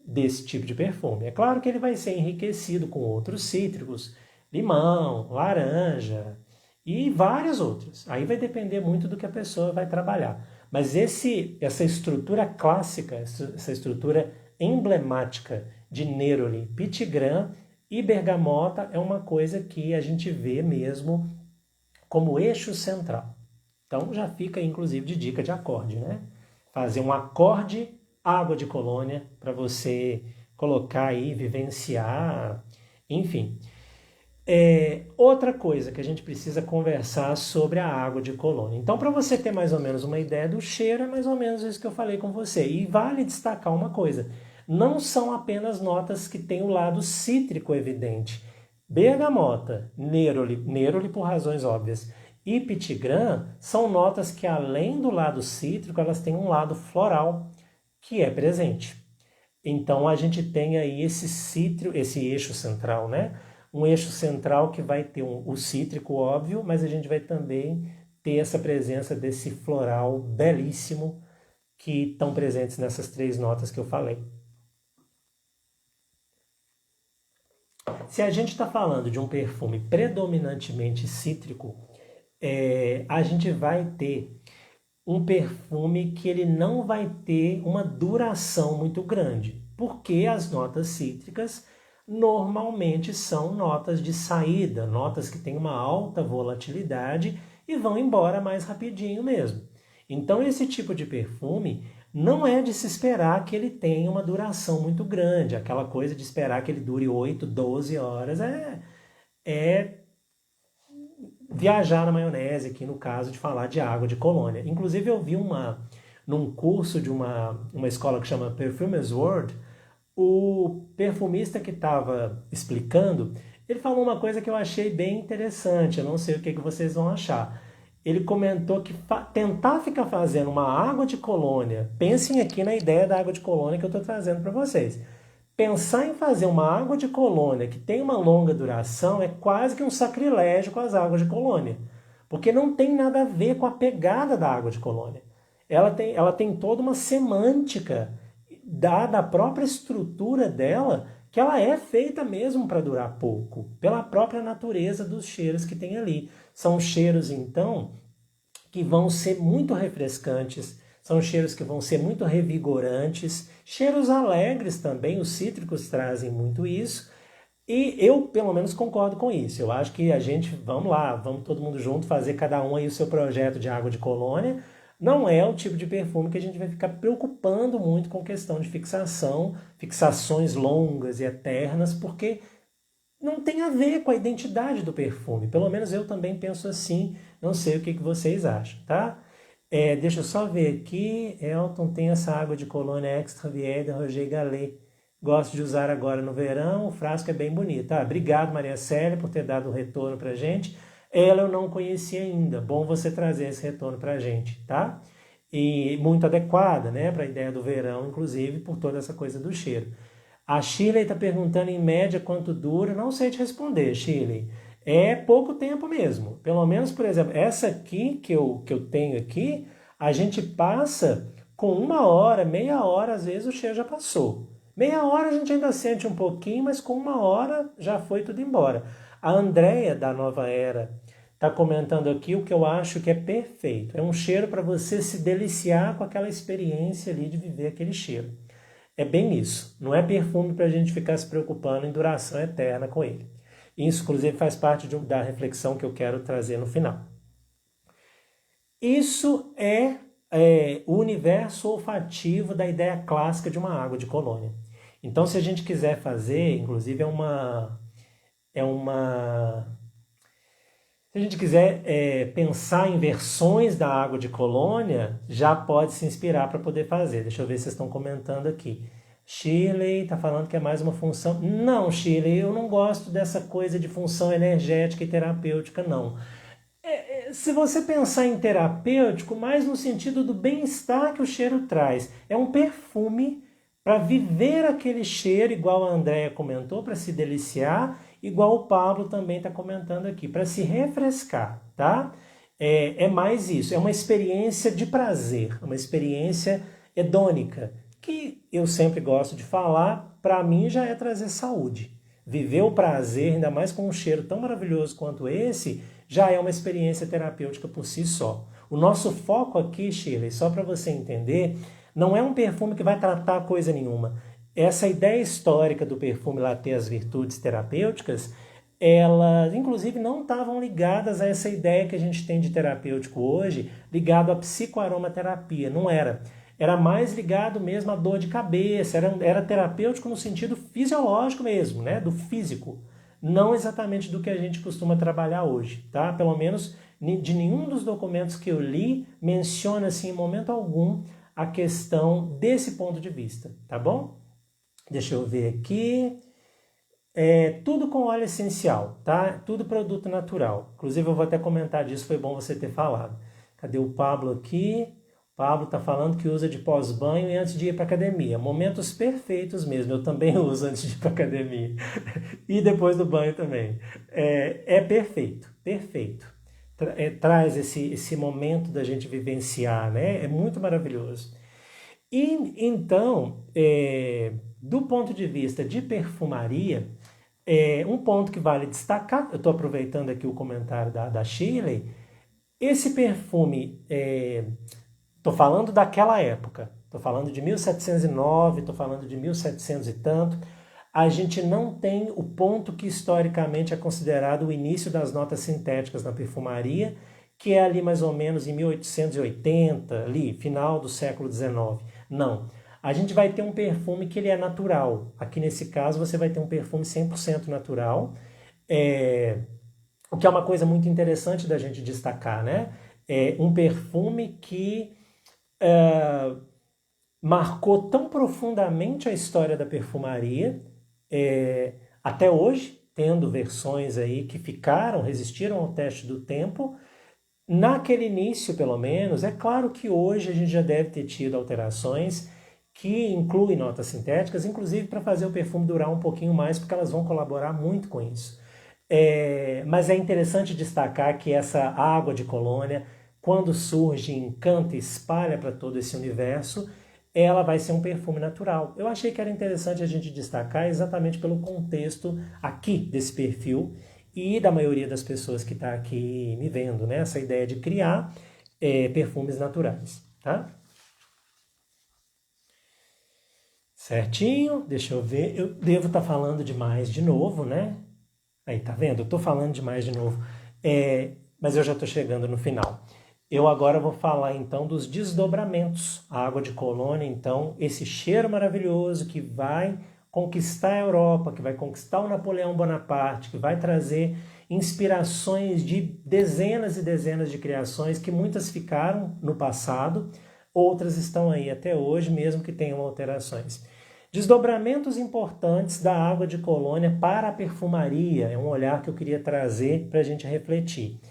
desse tipo de perfume. É claro que ele vai ser enriquecido com outros cítricos, limão, laranja e vários outros. Aí vai depender muito do que a pessoa vai trabalhar. Mas essa estrutura clássica, essa estrutura emblemática de Neroli, Petit Grain e bergamota é uma coisa que a gente vê mesmo como eixo central. Então já fica inclusive de dica de acorde, né? Fazer um acorde água de colônia para você colocar aí, vivenciar, enfim. Outra coisa que a gente precisa conversar sobre a água de colônia. Então, para você ter mais ou menos uma ideia do cheiro, é mais ou menos isso que eu falei com você. E vale destacar uma coisa, não são apenas notas que têm o lado cítrico evidente. Bergamota, Neroli por razões óbvias, e Petit Grain são notas que, além do lado cítrico, elas têm um lado floral que é presente. Então, a gente tem aí esse eixo central, né? Um eixo central que vai ter o cítrico óbvio, mas a gente vai também ter essa presença desse floral belíssimo que estão presentes nessas 3 notas que eu falei. Se a gente está falando de um perfume predominantemente cítrico, a gente vai ter um perfume que ele não vai ter uma duração muito grande, porque as notas cítricas normalmente são notas de saída, notas que têm uma alta volatilidade e vão embora mais rapidinho mesmo. Então esse tipo de perfume não é de se esperar que ele tenha uma duração muito grande, aquela coisa de esperar que ele dure 8, 12 horas, é viajar na maionese aqui no caso de falar de água de colônia. Inclusive eu vi num curso de uma escola que chama Perfumers World, o perfumista que estava explicando, ele falou uma coisa que eu achei bem interessante, eu não sei o que vocês vão achar. Ele comentou que tentar ficar fazendo uma água de colônia, pensem aqui na ideia da água de colônia que eu estou trazendo para vocês. Pensar em fazer uma água de colônia que tem uma longa duração é quase que um sacrilégio com as águas de colônia, porque não tem nada a ver com a pegada da água de colônia. Ela tem toda uma semântica da própria estrutura dela que ela é feita mesmo para durar pouco, pela própria natureza dos cheiros que tem ali. São cheiros, então, que vão ser muito refrescantes, são cheiros que vão ser muito revigorantes, cheiros alegres também, os cítricos trazem muito isso, e eu, pelo menos, concordo com isso. Eu acho que a gente, vamos lá, vamos todo mundo junto fazer cada um aí o seu projeto de água de colônia. Não é o tipo de perfume que a gente vai ficar preocupando muito com questão de fixação, fixações longas e eternas, porque não tem a ver com a identidade do perfume. Pelo menos eu também penso assim, não sei o que vocês acham, tá? Deixa eu só ver aqui, Elton tem essa água de colônia Extra Vieille da Roger Gallet. Gosto de usar agora no verão, o frasco é bem bonito. Obrigado, Maria Célia, por ter dado o retorno pra gente. Ela eu não conhecia ainda, bom você trazer esse retorno pra gente, tá? E muito adequada, né, para a ideia do verão, inclusive, por toda essa coisa do cheiro. A Shirley está perguntando em média quanto dura. Não sei te responder, Shirley. É pouco tempo mesmo. Pelo menos, por exemplo, essa aqui que eu tenho aqui, a gente passa com 1 hora, meia hora, às vezes o cheiro já passou. Meia hora a gente ainda sente um pouquinho, mas com 1 hora já foi tudo embora. A Andrea, da Nova Era, está comentando aqui o que eu acho que é perfeito. É um cheiro para você se deliciar com aquela experiência ali de viver aquele cheiro. É bem isso. Não é perfume para a gente ficar se preocupando em duração eterna com ele. Isso, inclusive, faz parte da reflexão que eu quero trazer no final. Isso é o universo olfativo da ideia clássica de uma água de colônia. Então, se a gente quiser fazer, inclusive se a gente quiser pensar em versões da água de colônia, já pode se inspirar para poder fazer. Deixa eu ver se vocês estão comentando aqui. Shirley está falando que é mais uma função. Não, Shirley, eu não gosto dessa coisa de função energética e terapêutica, não. Se você pensar em terapêutico, mais no sentido do bem-estar que o cheiro traz. É um perfume para viver aquele cheiro, igual a Andrea comentou, para se deliciar, igual o Pablo também está comentando aqui, para se refrescar, tá? É mais isso, é uma experiência de prazer, uma experiência hedônica, que eu sempre gosto de falar, para mim já é trazer saúde. Viver o prazer, ainda mais com um cheiro tão maravilhoso quanto esse, já é uma experiência terapêutica por si só. O nosso foco aqui, Shirley, só para você entender, não é um perfume que vai tratar coisa nenhuma. Essa ideia histórica do perfume lá ter as virtudes terapêuticas, elas inclusive não estavam ligadas a essa ideia que a gente tem de terapêutico hoje, ligado à psicoaromaterapia, não era. Era mais ligado mesmo à dor de cabeça, era terapêutico no sentido fisiológico mesmo, né? Do físico. Não exatamente do que a gente costuma trabalhar hoje, tá? Pelo menos de nenhum dos documentos que eu li menciona assim em momento algum a questão desse ponto de vista, tá bom? Deixa eu ver aqui. Tudo com óleo essencial, tá? Tudo produto natural. Inclusive eu vou até comentar disso, foi bom você ter falado. Cadê o Pablo aqui? O Pablo tá falando que usa de pós-banho e antes de ir para academia. Momentos perfeitos mesmo, eu também uso antes de ir para academia. E depois do banho também. Perfeito, perfeito. Traz esse momento da gente vivenciar, né? É muito maravilhoso. E então, do ponto de vista de perfumaria, um ponto que vale destacar, eu estou aproveitando aqui o comentário da Shirley, esse perfume, estou falando daquela época, estou falando de 1709, estou falando de 1700 e tanto, a gente não tem o ponto que historicamente é considerado o início das notas sintéticas na perfumaria, que é ali mais ou menos em 1880, ali, final do século XIX. Não. A gente vai ter um perfume que ele é natural. Aqui nesse caso você vai ter um perfume 100% natural, o que é uma coisa muito interessante da gente destacar, né? É um perfume que marcou tão profundamente a história da perfumaria, até hoje, tendo versões aí que resistiram ao teste do tempo. Naquele início, pelo menos, é claro que hoje a gente já deve ter tido alterações que incluem notas sintéticas, inclusive para fazer o perfume durar um pouquinho mais, porque elas vão colaborar muito com isso. Mas é interessante destacar que essa água de colônia, quando surge, encanta e espalha para todo esse universo, ela vai ser um perfume natural. Eu achei que era interessante a gente destacar exatamente pelo contexto aqui desse perfil e da maioria das pessoas que está aqui me vendo, né? Essa ideia de criar perfumes naturais, tá? Certinho, deixa eu ver, eu devo estar falando demais de novo, né? Aí, tá vendo? Eu tô falando demais de novo, mas eu já tô chegando no final. Eu agora vou falar então dos desdobramentos. A água de Colônia, então, esse cheiro maravilhoso que vai conquistar a Europa, que vai conquistar o Napoleão Bonaparte, que vai trazer inspirações de dezenas e dezenas de criações que muitas ficaram no passado, outras estão aí até hoje, mesmo que tenham alterações. Desdobramentos importantes da água de Colônia para a perfumaria, é um olhar que eu queria trazer para a gente refletir.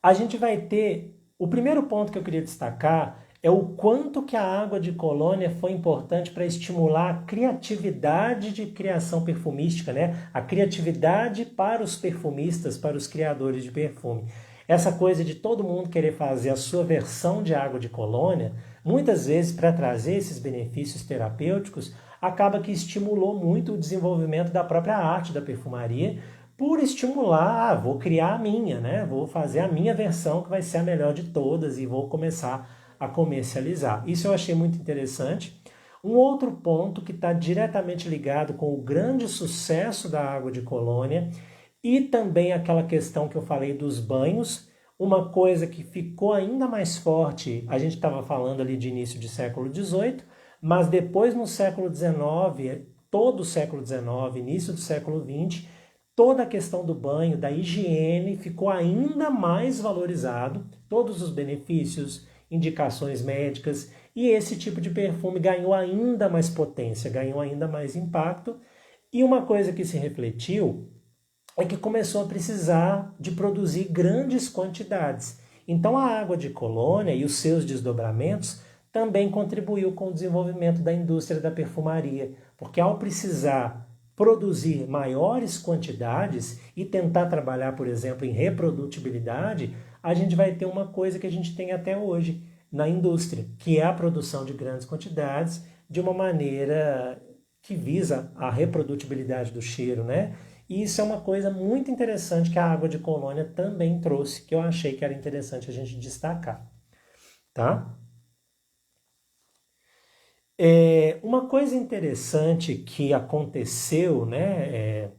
A gente vai ter, o primeiro ponto que eu queria destacar é o quanto que a água de Colônia foi importante para estimular a criatividade de criação perfumística, né? A criatividade para os perfumistas, para os criadores de perfume. Essa coisa de todo mundo querer fazer a sua versão de água de Colônia, muitas vezes para trazer esses benefícios terapêuticos, acaba que estimulou muito o desenvolvimento da própria arte da perfumaria, por estimular, vou criar a minha, né? Vou fazer a minha versão que vai ser a melhor de todas e vou começar a comercializar. Isso eu achei muito interessante. Um outro ponto que está diretamente ligado com o grande sucesso da água de Colônia e também aquela questão que eu falei dos banhos, uma coisa que ficou ainda mais forte, a gente estava falando ali de início de século XVIII, mas depois no século XIX, todo o século XIX, início do século XX, toda a questão do banho, da higiene, ficou ainda mais valorizado, todos os benefícios, indicações médicas, e esse tipo de perfume ganhou ainda mais potência, ganhou ainda mais impacto. E uma coisa que se refletiu é que começou a precisar de produzir grandes quantidades. Então a água de Colônia e os seus desdobramentos também contribuiu com o desenvolvimento da indústria da perfumaria, porque ao precisar produzir maiores quantidades e tentar trabalhar, por exemplo, em reprodutibilidade, a gente vai ter uma coisa que a gente tem até hoje na indústria, que é a produção de grandes quantidades de uma maneira que visa a reprodutibilidade do cheiro, né? E isso é uma coisa muito interessante que a água de Colônia também trouxe, que eu achei que era interessante a gente destacar, tá? Uma coisa interessante que aconteceu, né,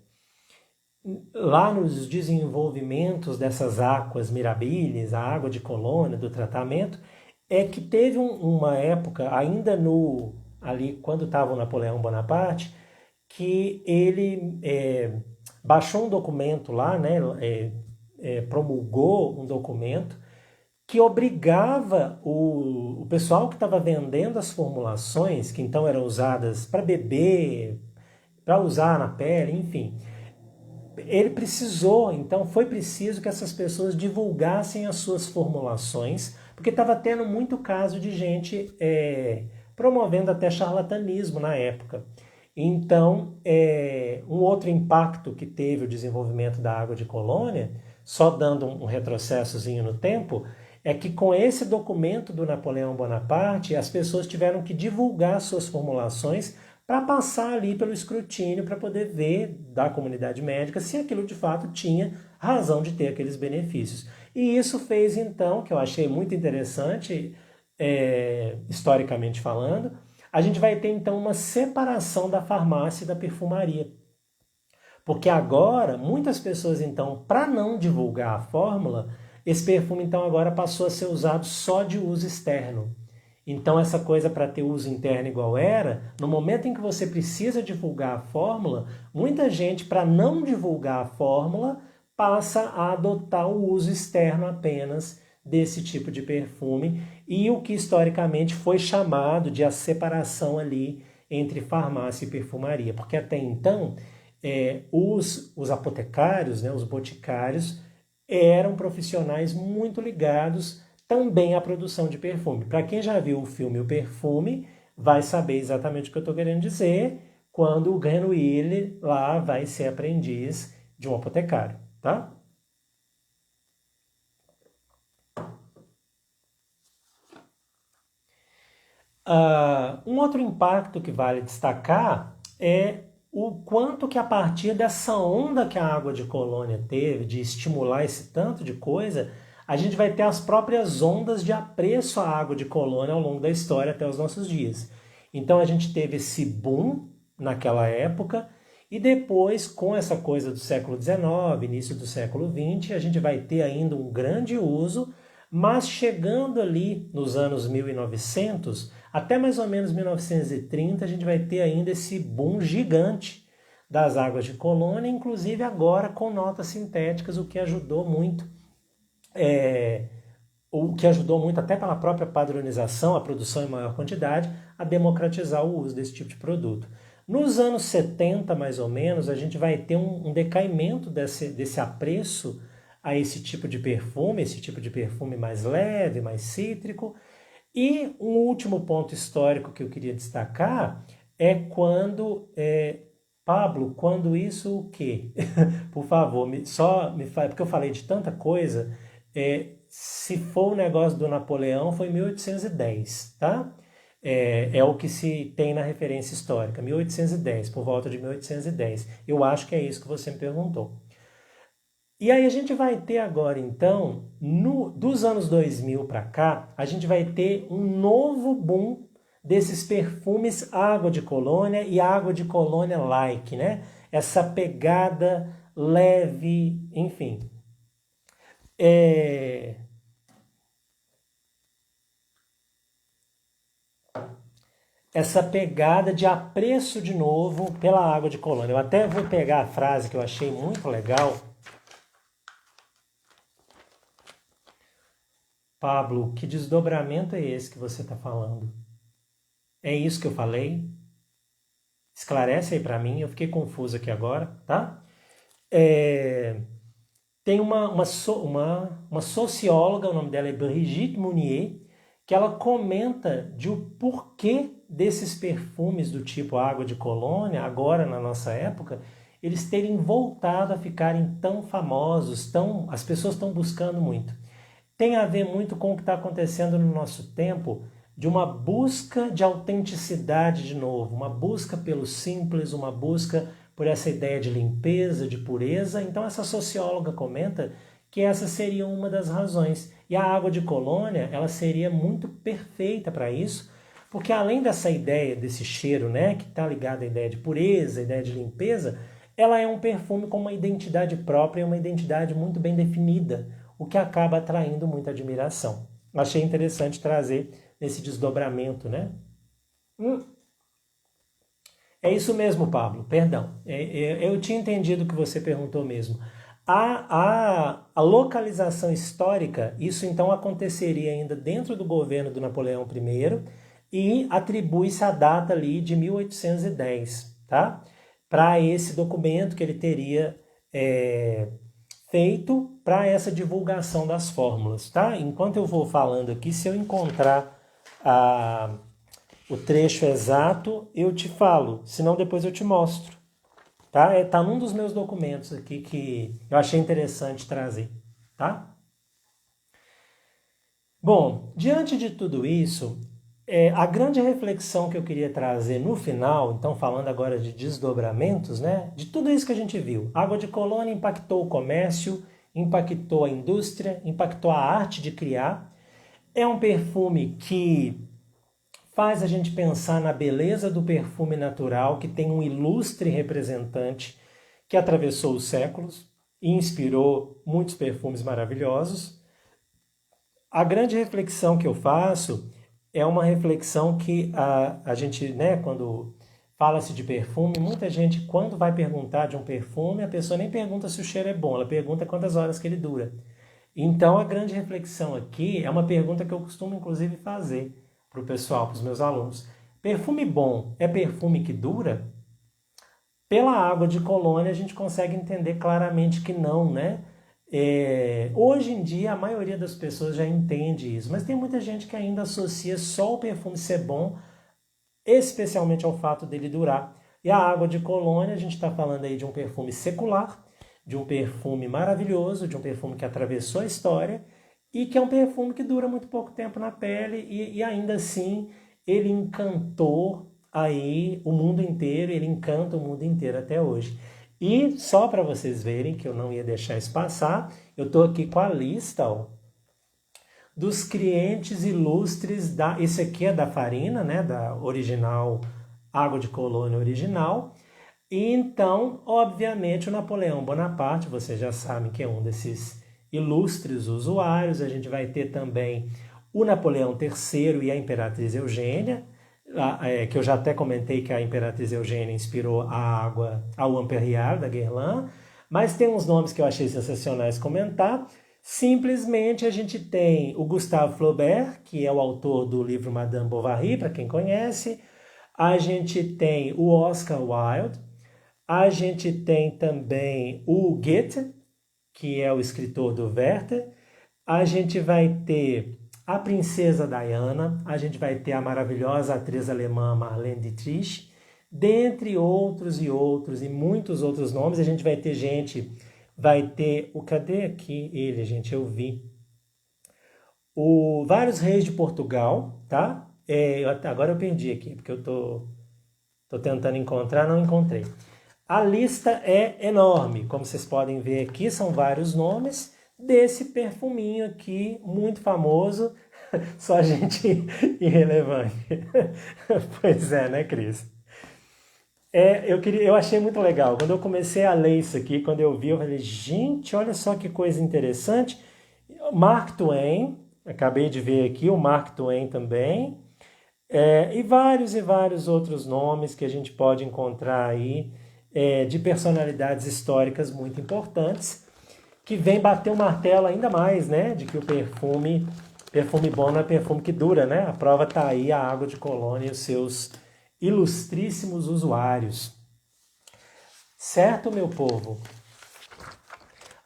lá nos desenvolvimentos dessas águas mirabilis, a água de Colônia, do tratamento, é que teve uma época, ainda ali quando estava o Napoleão Bonaparte, que ele baixou um documento lá, né, promulgou um documento que obrigava o pessoal que estava vendendo as formulações, que então eram usadas para beber, para usar na pele, enfim. Ele precisou, então foi preciso que essas pessoas divulgassem as suas formulações, porque estava tendo muito caso de gente promovendo até charlatanismo na época. Então, um outro impacto que teve o desenvolvimento da água de Colônia, só dando um retrocessozinho no tempo, é que com esse documento do Napoleão Bonaparte, as pessoas tiveram que divulgar suas formulações para passar ali pelo escrutínio, para poder ver da comunidade médica se aquilo de fato tinha razão de ter aqueles benefícios. E isso fez então, que eu achei muito interessante, historicamente falando, a gente vai ter então uma separação da farmácia e da perfumaria. Porque agora, muitas pessoas então, para não divulgar a fórmula, esse perfume então agora passou a ser usado só de uso externo. Então essa coisa para ter uso interno igual era, no momento em que você precisa divulgar a fórmula, muita gente para não divulgar a fórmula passa a adotar o uso externo apenas desse tipo de perfume e o que historicamente foi chamado de a separação ali entre farmácia e perfumaria, porque até então os apotecários, né, os boticários, eram profissionais muito ligados também à produção de perfume. Para quem já viu o filme O Perfume, vai saber exatamente o que eu estou querendo dizer quando o Grenouille lá vai ser aprendiz de um apotecário, tá? Um outro impacto que vale destacar é o quanto que a partir dessa onda que a água de Colônia teve, de estimular esse tanto de coisa, a gente vai ter as próprias ondas de apreço à água de Colônia ao longo da história até os nossos dias. Então a gente teve esse boom naquela época, e depois, com essa coisa do século XIX, início do século XX, a gente vai ter ainda um grande uso, mas chegando ali nos anos 1900, até mais ou menos 1930, a gente vai ter ainda esse boom gigante das águas de Colônia, inclusive agora com notas sintéticas, o que ajudou muito, até pela própria padronização, a produção em maior quantidade, a democratizar o uso desse tipo de produto. Nos anos 70, mais ou menos, a gente vai ter um decaimento desse apreço a esse tipo de perfume mais leve, mais cítrico. E um último ponto histórico que eu queria destacar é quando... Pablo, quando isso o quê? Por favor, só me fale, porque eu falei de tanta coisa. Se for o negócio do Napoleão, foi 1810, tá? É o que se tem na referência histórica, 1810, por volta de 1810. Eu acho que é isso que você me perguntou. E aí a gente vai ter agora, então, dos anos 2000 para cá, a gente vai ter um novo boom desses perfumes água de Colônia e água de Colônia like, né? Essa pegada leve, enfim. Essa pegada de apreço de novo pela água de Colônia. Eu até vou pegar a frase que eu achei muito legal. Pablo, que desdobramento é esse que você está falando? É isso que eu falei? Esclarece aí para mim, eu fiquei confuso aqui agora, tá? Tem uma socióloga, o nome dela é Brigitte Mounier, que ela comenta de o porquê desses perfumes do tipo água de Colônia, agora na nossa época, eles terem voltado a ficarem tão famosos, as pessoas estão buscando muito. Tem a ver muito com o que está acontecendo no nosso tempo, de uma busca de autenticidade de novo, uma busca pelo simples, uma busca por essa ideia de limpeza, de pureza. Então essa socióloga comenta que essa seria uma das razões. E a água de Colônia, ela seria muito perfeita para isso, porque além dessa ideia, desse cheiro, né, que está ligado à ideia de pureza, à ideia de limpeza, ela é um perfume com uma identidade própria, uma identidade muito bem definida, o que acaba atraindo muita admiração. Achei interessante trazer esse desdobramento, né? É isso mesmo, Pablo, perdão. Eu tinha entendido o que você perguntou mesmo. A localização histórica, isso então aconteceria ainda dentro do governo do Napoleão I e atribui-se a data ali de 1810, tá? Para esse documento que ele teria feito para essa divulgação das fórmulas, tá? Enquanto eu vou falando aqui, se eu encontrar o trecho exato, eu te falo, senão depois eu te mostro. Tá? Tá num dos meus documentos aqui que eu achei interessante trazer. Tá? Bom, diante de tudo isso, a grande reflexão que eu queria trazer no final, então falando agora de desdobramentos, né? De tudo isso que a gente viu. A água de Colônia impactou o comércio, impactou a indústria, impactou a arte de criar. É um perfume que faz a gente pensar na beleza do perfume natural, que tem um ilustre representante que atravessou os séculos e inspirou muitos perfumes maravilhosos. A grande reflexão que eu faço é uma reflexão que a gente, né, quando fala-se de perfume, muita gente, quando vai perguntar de um perfume, a pessoa nem pergunta se o cheiro é bom, ela pergunta quantas horas que ele dura. Então, a grande reflexão aqui é uma pergunta que eu costumo, inclusive, fazer para o pessoal, para os meus alunos. Perfume bom é perfume que dura? Pela água de Colônia a gente consegue entender claramente que não, né? Hoje em dia a maioria das pessoas já entende isso, mas tem muita gente que ainda associa só o perfume ser bom, especialmente ao fato dele durar. E a água de Colônia, a gente está falando aí de um perfume secular, de um perfume maravilhoso, de um perfume que atravessou a história, e que é um perfume que dura muito pouco tempo na pele e ainda assim ele encantou aí o mundo inteiro, ele encanta o mundo inteiro até hoje. E só para vocês verem que eu não ia deixar isso passar, eu estou aqui com a lista, ó, dos clientes ilustres da... Esse aqui é da Farina, né, da original, Água de Colônia original. E então, obviamente, o Napoleão Bonaparte, vocês já sabem que é um desses ilustres usuários. A gente vai ter também o Napoleão III e a Imperatriz Eugênia, que eu já até comentei que a Imperatriz Eugênia inspirou a água ao Ampérial da Guerlain, mas tem uns nomes que eu achei sensacionais comentar. Simplesmente a gente tem o Gustave Flaubert, que é o autor do livro Madame Bovary, para quem conhece. A gente tem o Oscar Wilde. A gente tem também o Goethe, que é o escritor do Werther. A gente vai ter a princesa Diana, a gente vai ter a maravilhosa atriz alemã Marlene Dietrich, dentre outros e outros e muitos outros nomes. A gente vai ter cadê aqui ele, gente? Eu vi. Vários reis de Portugal, tá? Agora eu perdi aqui, porque eu tô tentando encontrar, não encontrei. A lista é enorme, como vocês podem ver aqui, são vários nomes desse perfuminho aqui, muito famoso, só gente irrelevante. Pois é, né, Cris? Eu achei muito legal. Quando eu comecei a ler isso aqui, quando eu vi, eu falei, gente, olha só que coisa interessante. Mark Twain, acabei de ver aqui, o Mark Twain também. E vários outros nomes que a gente pode encontrar aí, de personalidades históricas muito importantes, que vem bater o martelo ainda mais, né, de que o perfume bom não é perfume que dura, né? A prova está aí, a Água de Colônia e os seus ilustríssimos usuários. Certo, meu povo?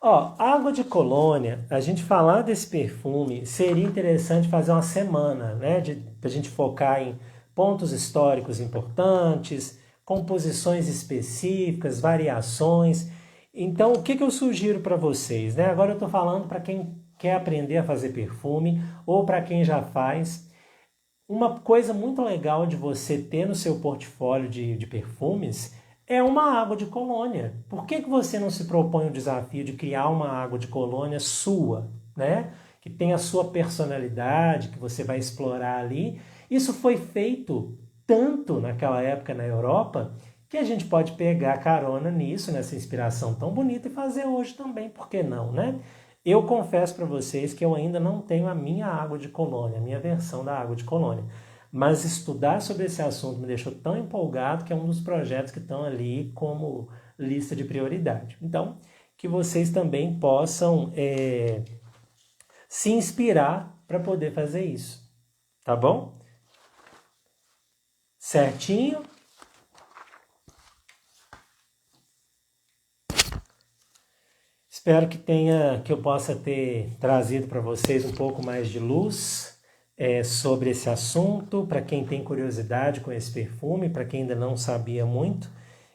Ó, Água de Colônia, a gente falar desse perfume, seria interessante fazer uma semana, né? Pra gente focar em pontos históricos importantes, composições específicas, variações. Então, o que eu sugiro para vocês, né? Agora eu estou falando para quem quer aprender a fazer perfume ou para quem já faz. Uma coisa muito legal de você ter no seu portfólio de perfumes é uma água de colônia. Por que você não se propõe o desafio de criar uma água de colônia sua, né? Que tem a sua personalidade, que você vai explorar ali. Isso foi feito tanto naquela época na Europa que a gente pode pegar carona nisso, nessa inspiração tão bonita e fazer hoje também, por que não, né? Eu confesso para vocês que eu ainda não tenho a minha água de colônia, a minha versão da água de colônia. Mas estudar sobre esse assunto me deixou tão empolgado que é um dos projetos que estão ali como lista de prioridade. Então, que vocês também possam se inspirar para poder fazer isso. Tá bom? Certinho? Espero que eu possa ter trazido para vocês um pouco mais de luz sobre esse assunto, para quem tem curiosidade com esse perfume, para quem ainda não sabia muito,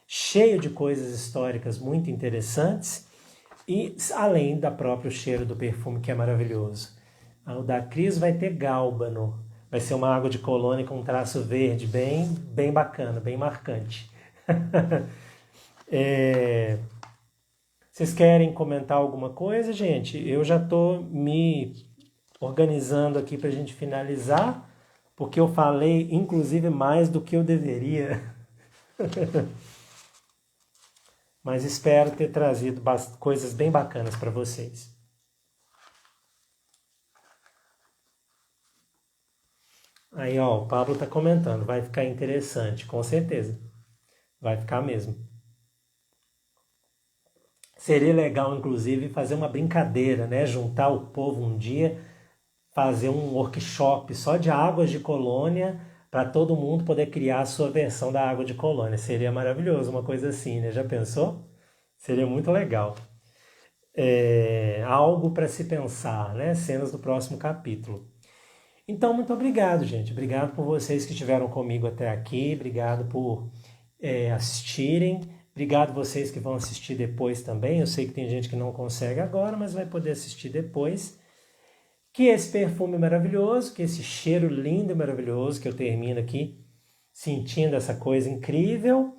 cheio de coisas históricas muito interessantes e além da próprio cheiro do perfume que é maravilhoso. O da Cris vai ter gálbano, vai ser uma água de colônia com um traço verde bem bacana, bem marcante. Vocês querem comentar alguma coisa, gente? Eu já estou me organizando aqui para a gente finalizar, porque eu falei, inclusive, mais do que eu deveria. Mas espero ter trazido coisas bem bacanas para vocês. Aí, ó, o Pablo está comentando, vai ficar interessante, com certeza. Vai ficar mesmo. Seria legal, inclusive, fazer uma brincadeira, né? Juntar o povo um dia, fazer um workshop só de águas de colônia, para todo mundo poder criar a sua versão da água de colônia. Seria maravilhoso, uma coisa assim, né? Já pensou? Seria muito legal. Algo para se pensar, né? Cenas do próximo capítulo. Então, muito obrigado, gente. Obrigado por vocês que estiveram comigo até aqui. Obrigado por assistirem. Obrigado vocês que vão assistir depois também. Eu sei que tem gente que não consegue agora, mas vai poder assistir depois. Que esse perfume maravilhoso, que esse cheiro lindo e maravilhoso, que eu termino aqui sentindo essa coisa incrível,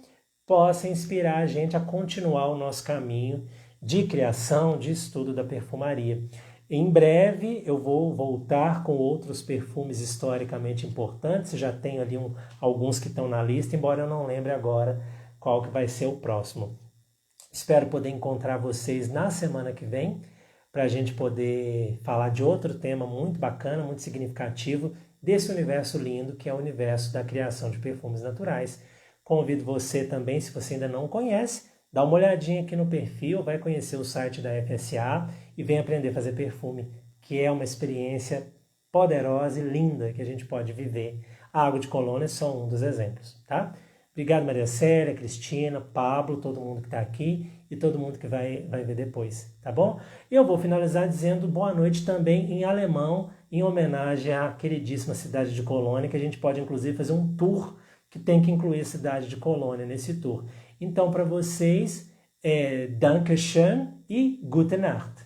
possa inspirar a gente a continuar o nosso caminho de criação, de estudo da perfumaria. Em breve eu vou voltar com outros perfumes historicamente importantes, já tenho ali alguns que estão na lista, embora eu não lembre agora qual que vai ser o próximo. Espero poder encontrar vocês na semana que vem, para a gente poder falar de outro tema muito bacana, muito significativo, desse universo lindo que é o universo da criação de perfumes naturais. Convido você também, se você ainda não conhece, dá uma olhadinha aqui no perfil, vai conhecer o site da FSA e vem aprender a fazer perfume, que é uma experiência poderosa e linda que a gente pode viver. A água de colônia é só um dos exemplos, tá? Obrigado, Maria Célia, Cristina, Pablo, todo mundo que está aqui e todo mundo que vai ver depois, tá bom? E eu vou finalizar dizendo boa noite também em alemão, em homenagem à queridíssima cidade de Colônia, que a gente pode inclusive fazer um tour que tem que incluir a cidade de Colônia nesse tour. Então, para vocês, Dankeschön e Gute Nacht.